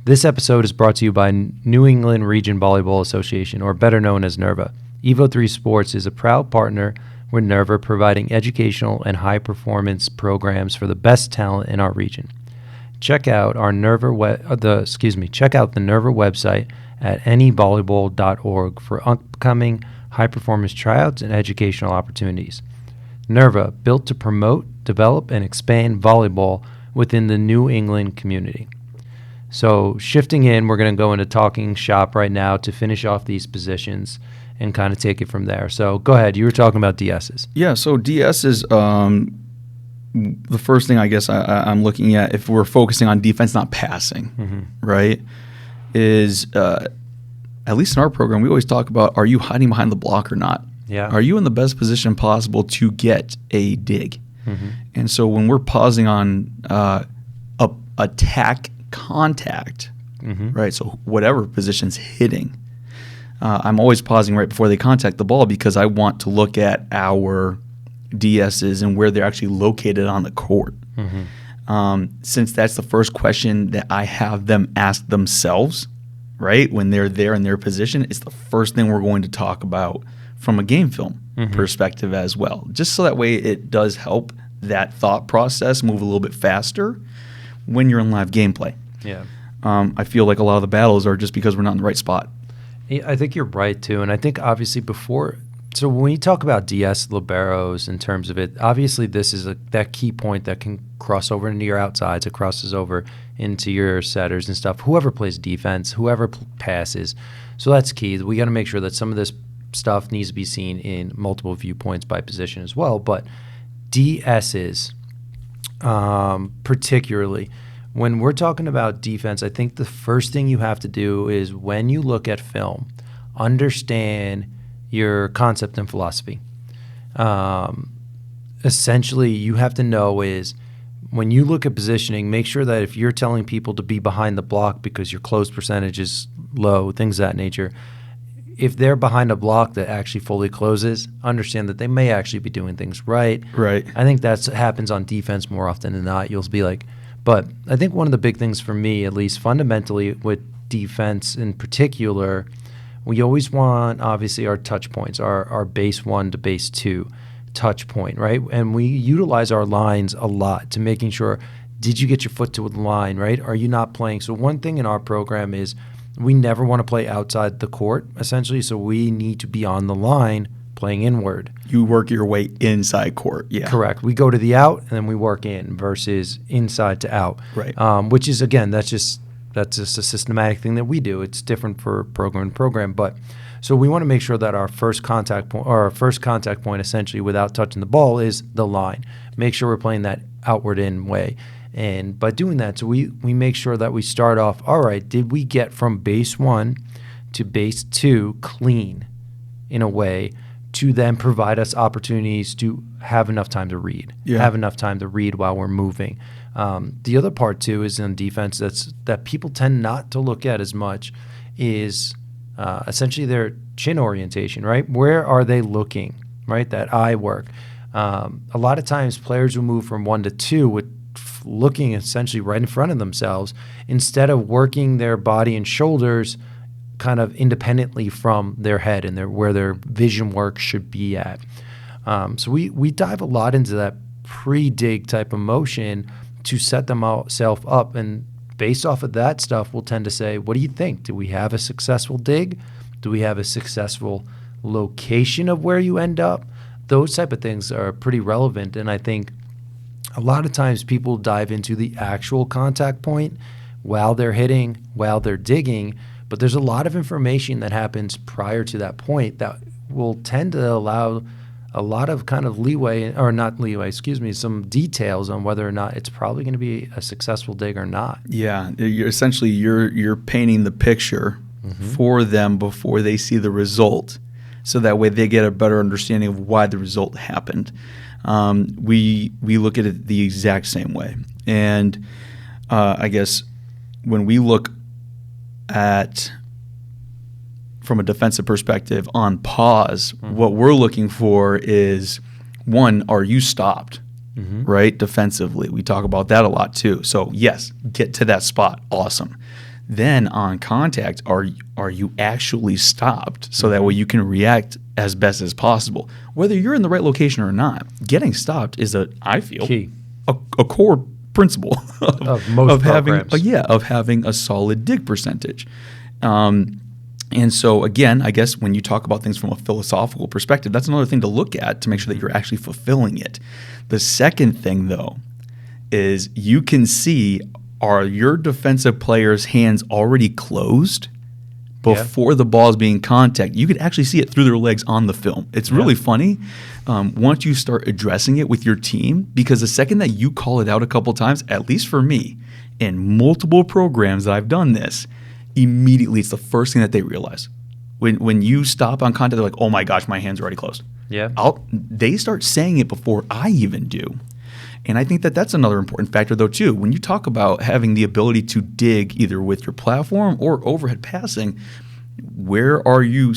This episode is brought to you by New England Region Volleyball Association, or better known as NERVA. Evo3 Sports is a proud partner with NERVA, providing educational and high-performance programs for the best talent in our region. Check out our check out the NERVA website at nevolleyball.org for upcoming high-performance tryouts and educational opportunities. NERVA, built to promote, develop, and expand volleyball within the New England community. So shifting in, we're going to go into Talkin Shop right now to finish off these positions and kind of take it from there. So go ahead. You were talking about DSs.
Yeah, so DSs, the first thing I guess I'm looking at, if we're focusing on defense, not passing, right, is at least in our program, we always talk about, are you hiding behind the block or not?
Yeah.
Are you in the best position possible to get a dig? And so when we're pausing on attack contact, right, so whatever position's hitting, I'm always pausing right before they contact the ball because I want to look at our DSs and where they're actually located on the court. Since that's the first question that I have them ask themselves, right? When they're there in their position, it's the first thing we're going to talk about from a game film perspective as well. Just so that way it does help that thought process move a little bit faster when you're in live gameplay.
Yeah.
I feel like a lot of the battles are just because we're not in the right spot.
I think you're right, too. And I think, obviously, so when you talk about DS liberos in terms of it, obviously this is that key point that can cross over into your outsides. It crosses over into your setters and stuff. Whoever plays defense, whoever passes. So that's key. We got to make sure that some of this stuff needs to be seen in multiple viewpoints by position as well. But DSs, particularly, when we're talking about defense, I think the first thing you have to do is when you look at film, understand your concept and philosophy. Essentially, you have to know is when you look at positioning, make sure that if you're telling people to be behind the block because your close percentage is low, things of that nature, if they're behind a block that actually fully closes, understand that they may actually be doing things right.
Right.
I think that happens on defense more often than not. You'll be like, but I think one of the big things for me, at least fundamentally with defense in particular, we always want, obviously, our touch points, our base 1 to base 2 touch point, right? And we utilize our lines a lot to making sure, did you get your foot to the line, right? Are you not playing? So one thing in our program is we never want to play outside the court, essentially, so we need to be on the line playing inward.
You work your way inside court, yeah.
Correct. We go to the out, and then we work in versus inside to out.
Right.
Which is, again, that's just a systematic thing that we do. It's different for program to program. But so we want to make sure that our first contact point, essentially, without touching the ball, is the line. Make sure we're playing that outward in way. And by doing that, so we make sure that we start off, all right, did we get from base 1 to base 2 clean in a way to then provide us opportunities to have enough time to read, have enough time to read while we're moving. The other part, too, is in defense that people tend not to look at as much is essentially their chin orientation, right? Where are they looking, right? That eye work. A lot of times players will move from 1 to 2 with looking essentially right in front of themselves instead of working their body and shoulders kind of independently from their head and where their vision work should be at. So we dive a lot into that pre-dig type of motion to set themselves up, and based off of that stuff, we'll tend to say, what do you think? Do we have a successful dig? Do we have a successful location of where you end up? Those type of things are pretty relevant, and I think a lot of times people dive into the actual contact point while they're hitting, while they're digging, but there's a lot of information that happens prior to that point that will tend to allow a lot of kind of some details on whether or not it's probably going to be a successful dig or not.
Yeah, you're painting the picture for them before they see the result, so that way they get a better understanding of why the result happened. We look at it the exact same way, and I guess when we look at from a defensive perspective on pause, what we're looking for is, one, are you stopped, right, defensively? We talk about that a lot too. So yes, get to that spot, awesome. Then on contact, are you actually stopped, so that way you can react as best as possible, whether you're in the right location or not. Getting stopped is I feel
key,
a core principle
of most programs.
having a solid dig percentage. And so, again, I guess when you talk about things from a philosophical perspective, that's another thing to look at to make sure that you're actually fulfilling it. The second thing, though, is you can see, are your defensive players' hands already closed before the ball is being contacted? You can actually see it through their legs on the film. It's really funny once you start addressing it with your team, because the second that you call it out a couple times, at least for me, in multiple programs that I've done this, immediately it's the first thing that they realize. When you stop on contact, they're like, oh my gosh, my hand's already closed.
Yeah.
They start saying it before I even do. And I think that that's another important factor, though, too. When you talk about having the ability to dig either with your platform or overhead passing, where are you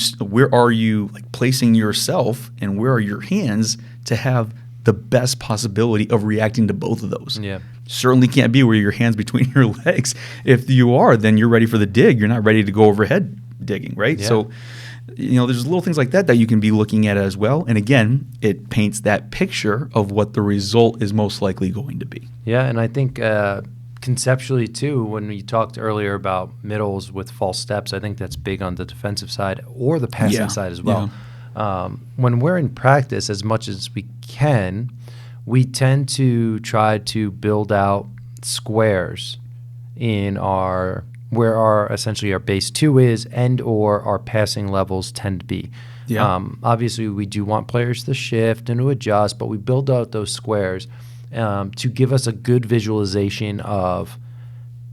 like placing yourself, and where are your hands to have the best possibility of reacting to both of those?
Yeah.
certainly can't be where your hands between your legs. If you are, then you're ready for the dig. You're not ready to go overhead digging, right?
Yeah.
So, there's little things like that you can be looking at as well. And again, it paints that picture of what the result is most likely going to be.
Yeah, and I think conceptually too, when we talked earlier about middles with false steps, I think that's big on the defensive side or the passing side as well. When we're in practice, as much as we can, we tend to try to build out squares in where our essentially our base 2 is and or our passing levels tend to be. Obviously, we do want players to shift and to adjust, but we build out those squares to give us a good visualization of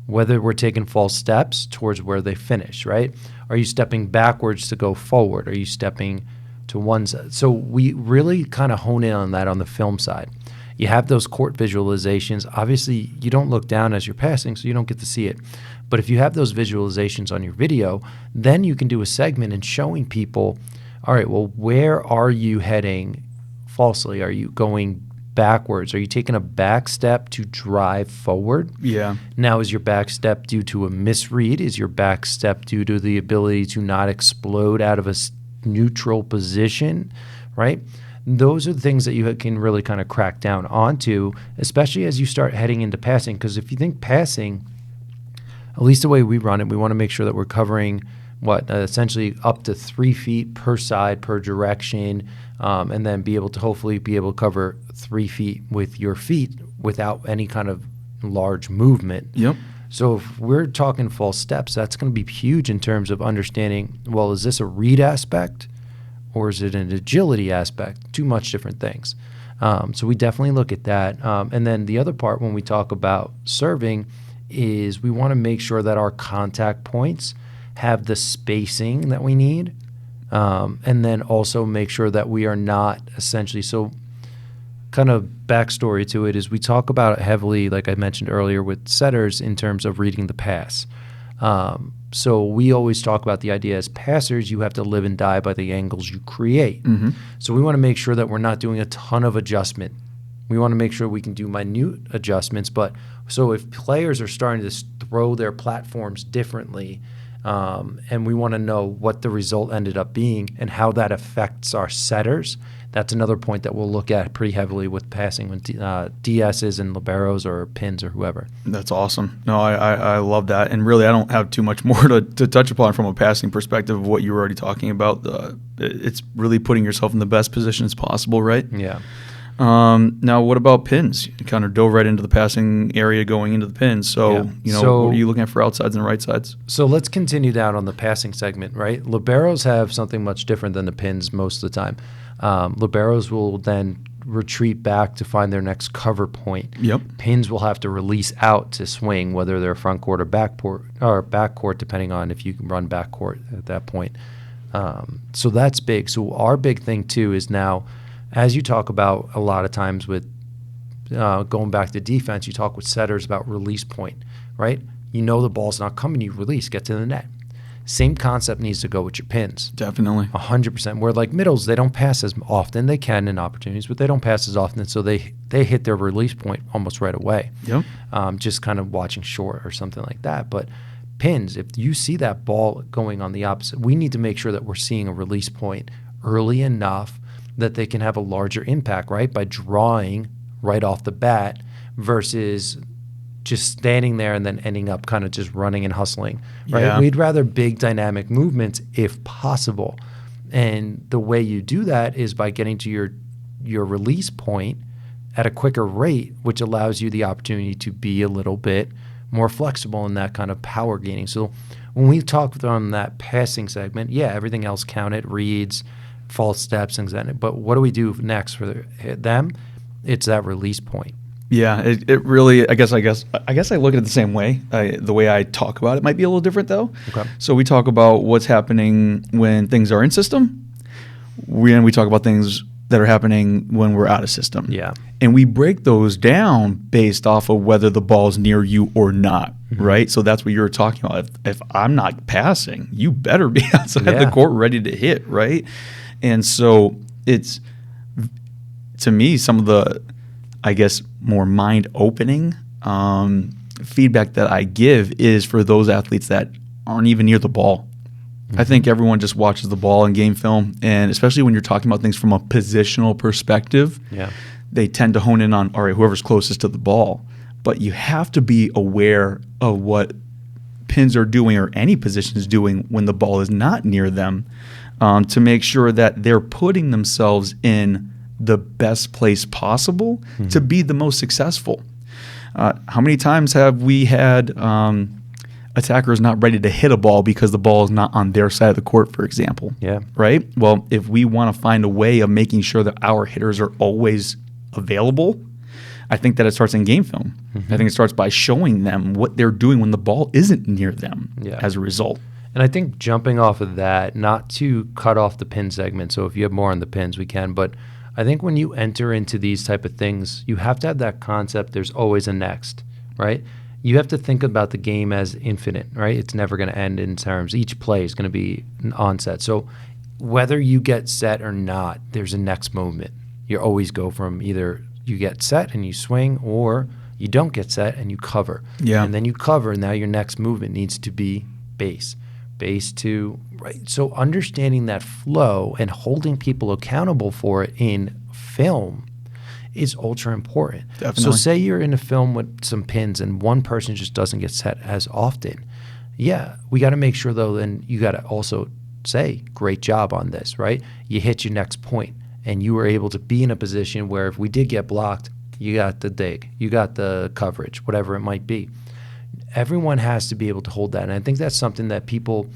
whether we're taking false steps towards where they finish, right? Are you stepping backwards to go forward? Are you stepping to one side? So we really kind of hone in on that on the film side. You have those court visualizations. Obviously, you don't look down as you're passing, so you don't get to see it. But if you have those visualizations on your video, then you can do a segment and showing people, all right, well, where are you heading falsely? Are you going backwards? Are you taking a back step to drive forward?
Yeah.
Now, is your back step due to a misread? Is your back step due to the ability to not explode out of a neutral position, right? Those are the things that you can really kind of crack down onto, especially as you start heading into passing. Because if you think passing, at least the way we run it, we want to make sure that we're covering essentially up to 3 feet per side per direction, and then hopefully be able to cover 3 feet with your feet without any kind of large movement.
Yep.
So if we're talking false steps, that's going to be huge in terms of understanding, well, is this a read aspect or is it an agility aspect? Two much different things. So we definitely look at that. And then the other part when we talk about serving is we want to make sure that our contact points have the spacing that we need, and then also make sure that we are not essentially, so kind of backstory to it is we talk about it heavily, like I mentioned earlier, with setters in terms of reading the pass. So we always talk about the idea as passers, you have to live and die by the angles you create.
Mm-hmm.
So we want to make sure that we're not doing a ton of adjustment. We want to make sure we can do minute adjustments. But so if players are starting to throw their platforms differently, and we want to know what the result ended up being and how that affects our setters, that's another point that we'll look at pretty heavily with passing with DSs and liberos or pins or whoever.
That's awesome. No, I love that. And really, I don't have too much more to touch upon from a passing perspective of what you were already talking about. It's really putting yourself in the best positions possible, right?
Yeah.
Now, what about pins? You kind of dove right into the passing area going into the pins. So, what are you looking at for outsides and right sides?
So let's continue down on the passing segment, right? Liberos have something much different than the pins most of the time. Liberos will then retreat back to find their next cover point.
Yep.
Pins will have to release out to swing, whether they're front court or back court, depending on if you can run back court at that point. So that's big. So our big thing too is now, as you talk about a lot of times with going back to defense, you talk with setters about release point, right? You know the ball's not coming, you release, get to the net. Same concept needs to go with your pins.
Definitely.
100%. Where like middles, they don't pass as often. They can in opportunities, but they don't pass as often. So they hit their release point almost right away.
Yep.
Just kind of watching short or something like that. But pins, if you see that ball going on the opposite, we need to make sure that we're seeing a release point early enough that they can have a larger impact, right? By drawing right off the bat versus just standing there and then ending up kind of just running and hustling, right?
Yeah.
We'd rather big dynamic movements if possible. And the way you do that is by getting to your release point at a quicker rate, which allows you the opportunity to be a little bit more flexible in that kind of power gaining. So when we talk on that passing segment, yeah, everything else counted, reads, false steps, things like that. But what do we do next for them? It's that release point.
Yeah, it really. I guess I look at it the same way. The way I talk about it might be a little different though.
Okay.
So we talk about what's happening when things are in system. We talk about things that are happening when we're out of system.
Yeah.
And we break those down based off of whether the ball's near you or not. Mm-hmm. Right. So that's what you were talking about. If I'm not passing, you better be outside the court ready to hit. Right. And so it's, to me, some of the, I guess, more mind-opening feedback that I give is for those athletes that aren't even near the ball. I think everyone just watches the ball in game film, and especially when you're talking about things from a positional perspective, they tend to hone in on, all right, whoever's closest to the ball. But you have to be aware of what pins are doing or any position is doing when the ball is not near them, to make sure that they're putting themselves in the best place possible to be the most successful. How many times have we had attackers not ready to hit a ball because the ball is not on their side of the court, for example?
Yeah.
Right? Well, if we want to find a way of making sure that our hitters are always available, I think that it starts in game film. I think it starts by showing them what they're doing when the ball isn't near them as a result.
And I think jumping off of that, not to cut off the pin segment, so if you have more on the pins, we can, but I think when you enter into these type of things, you have to have that concept, there's always a next, right? You have to think about the game as infinite, right? It's never going to end in terms. Each play is going to be an onset. So whether you get set or not, there's a next movement. You always go from either you get set and you swing, or you don't get set and you cover.
Yeah.
And then you cover, and now your next movement needs to be base. Base to, right? So understanding that flow and holding people accountable for it in film is ultra important.
Definitely.
So say you're in a film with some pins and one person just doesn't get set as often. Yeah, we got to make sure though, then you got to also say, great job on this, right? You hit your next point and you were able to be in a position where if we did get blocked, you got the dig, you got the coverage, whatever it might be. Everyone has to be able to hold that. And I think that's something that people,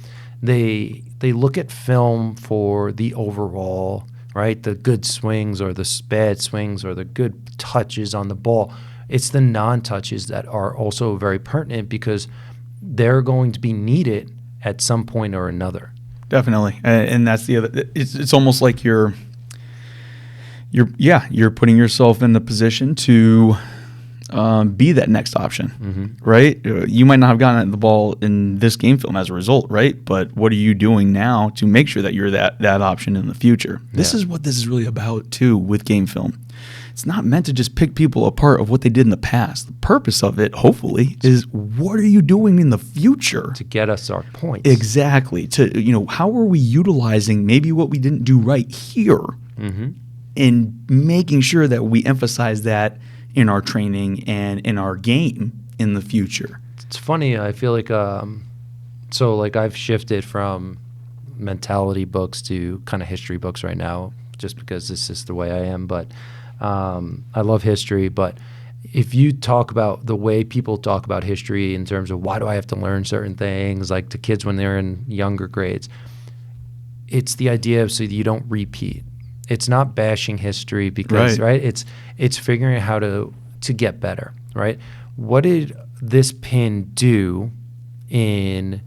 they look at film for the overall, right? The good swings or the bad swings or the good touches on the ball. It's the non-touches that are also very pertinent because they're going to be needed at some point or another.
Definitely. And that's the other, it's almost like you're putting yourself in the position to be that next option, right? You might not have gotten the ball in this game film as a result, right? But what are you doing now to make sure that you're that option in the future? This is what this is really about too with game film. It's not meant to just pick people apart of what they did in the past. The purpose of it, hopefully, is what are you doing in the future
to get us our points.
Exactly. To how are we utilizing maybe what we didn't do right here, and making sure that we emphasize that in our training and in our game in the future.
It's funny. I feel like I've shifted from mentality books to kind of history books right now, just because this is the way I am. But I love history. But if you talk about the way people talk about history in terms of why do I have to learn certain things, like to kids when they're in younger grades, it's the idea of so that you don't repeat. It's not bashing history because right. It's figuring out how to get better, right? What did this pin do in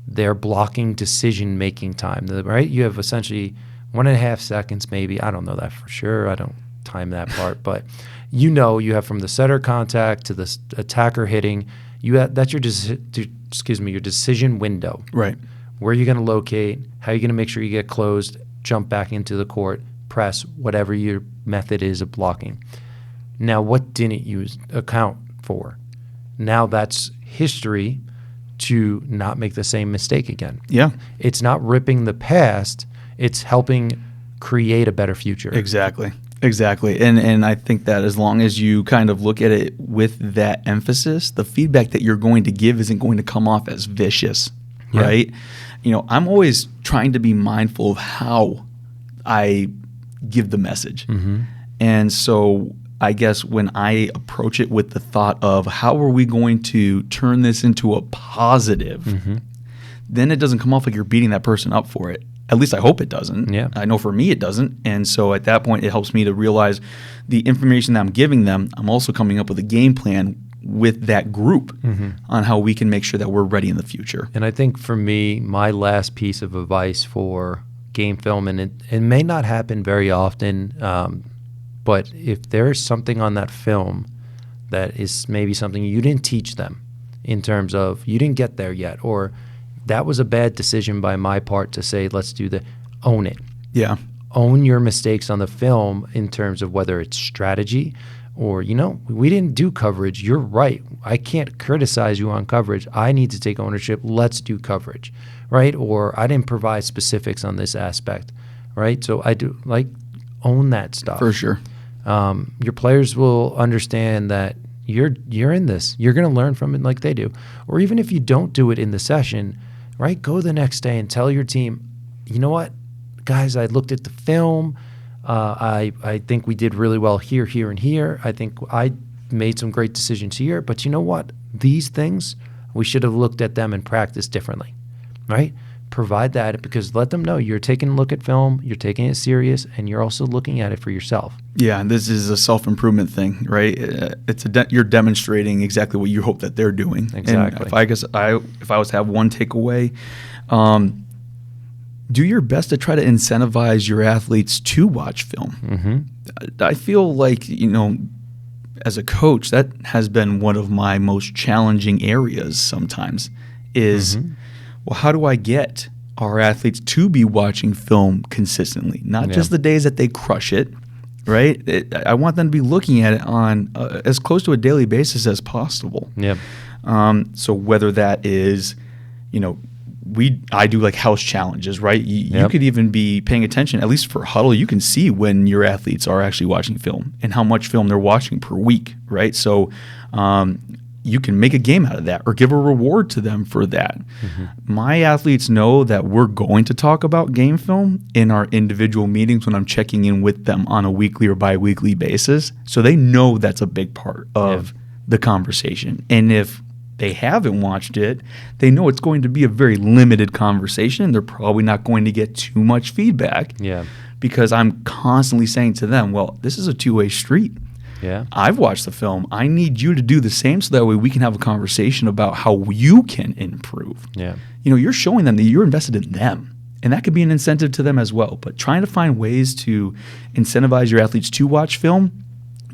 their blocking decision making time, right? You have essentially 1.5 seconds maybe. I don't know that for sure. I don't time that part, but you have from the setter contact to the attacker hitting, that's your decision window.
Right.
Where are you going to locate? How are you going to make sure you get closed, jump back into the court, press, whatever your method is of blocking. Now, what didn't you account for? Now that's history to not make the same mistake again.
Yeah.
It's not ripping the past. It's helping create a better future.
Exactly. And I think that as long as you kind of look at it with that emphasis, the feedback that you're going to give isn't going to come off as vicious, right? I'm always trying to be mindful of how I give the message. And so I guess when I approach it with the thought of how are we going to turn this into a positive, then it doesn't come off like you're beating that person up for it. At least I hope it doesn't. Yeah. I know for me it doesn't. And so at that point it helps me to realize the information that I'm giving them, I'm also coming up with a game plan with that group on how we can make sure that we're ready in the future.
And I think for me, my last piece of advice for game film, and it may not happen very often, but if there's something on that film that is maybe something you didn't teach them in terms of you didn't get there yet, or that was a bad decision by my part to say, let's do own it.
Yeah.
Own your mistakes on the film in terms of whether it's strategy Or, we didn't do coverage. You're right. I can't criticize you on coverage. I need to take ownership. Let's do coverage, right? Or I didn't provide specifics on this aspect, right? So I do own that stuff.
For sure.
Your players will understand that you're in this. You're going to learn from it like they do. Or even if you don't do it in the session, right? Go the next day and tell your team, you know what, guys, I looked at the film. I think we did really well here, here, and here. I think I made some great decisions here. But you know what? These things, we should have looked at them and practiced differently, right? Provide that, because let them know you're taking a look at film, you're taking it serious, and you're also looking at it for yourself.
Yeah, and this is a self-improvement thing, right? You're demonstrating exactly what you hope that they're doing.
Exactly.
And if I was to have one takeaway, do your best to try to incentivize your athletes to watch film.
Mm-hmm.
I feel like, as a coach, that has been one of my most challenging areas sometimes is, well, how do I get our athletes to be watching film consistently? Not just the days that they crush it, right? I want them to be looking at it on as close to a daily basis as possible.
Yep.
So whether that is, I do like house challenges, right? You could even be paying attention, at least for Huddle, you can see when your athletes are actually watching film and how much film they're watching per week, right? So you can make a game out of that or give a reward to them for that. Mm-hmm. My athletes know that we're going to talk about game film in our individual meetings when I'm checking in with them on a weekly or bi-weekly basis. So they know that's a big part of the conversation. And if they haven't watched it, they know it's going to be a very limited conversation. They're probably not going to get too much feedback because I'm constantly saying to them, well, this is a two-way street.
Yeah,
I've watched the film. I need you to do the same so that way we can have a conversation about how you can improve.
Yeah.
You're showing them that you're invested in them, and that could be an incentive to them as well. But trying to find ways to incentivize your athletes to watch film,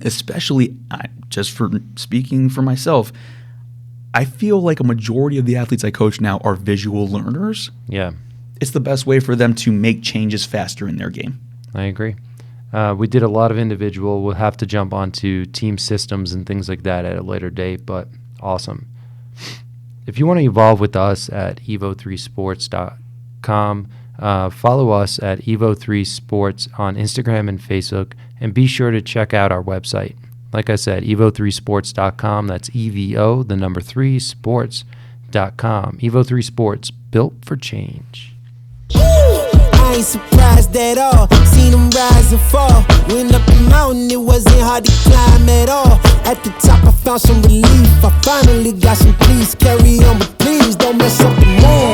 especially just for speaking for myself, I feel like a majority of the athletes I coach now are visual learners.
Yeah.
It's the best way for them to make changes faster in their game.
I agree. We did a lot of individual. We'll have to jump onto team systems and things like that at a later date, but awesome. If you want to evolve with us at evo3sports.com, follow us at evo3sports on Instagram and Facebook, and be sure to check out our website. Like I said, evo3sports.com. That's EVO, the number 3, sports.com. Evo3 Sports, built for change.
I ain't surprised at all. Seen them rise and fall. Went up the mountain, it wasn't hard to climb at all. At the top, I found some relief. I finally got some peace. Carry on, but please don't mess up the moon.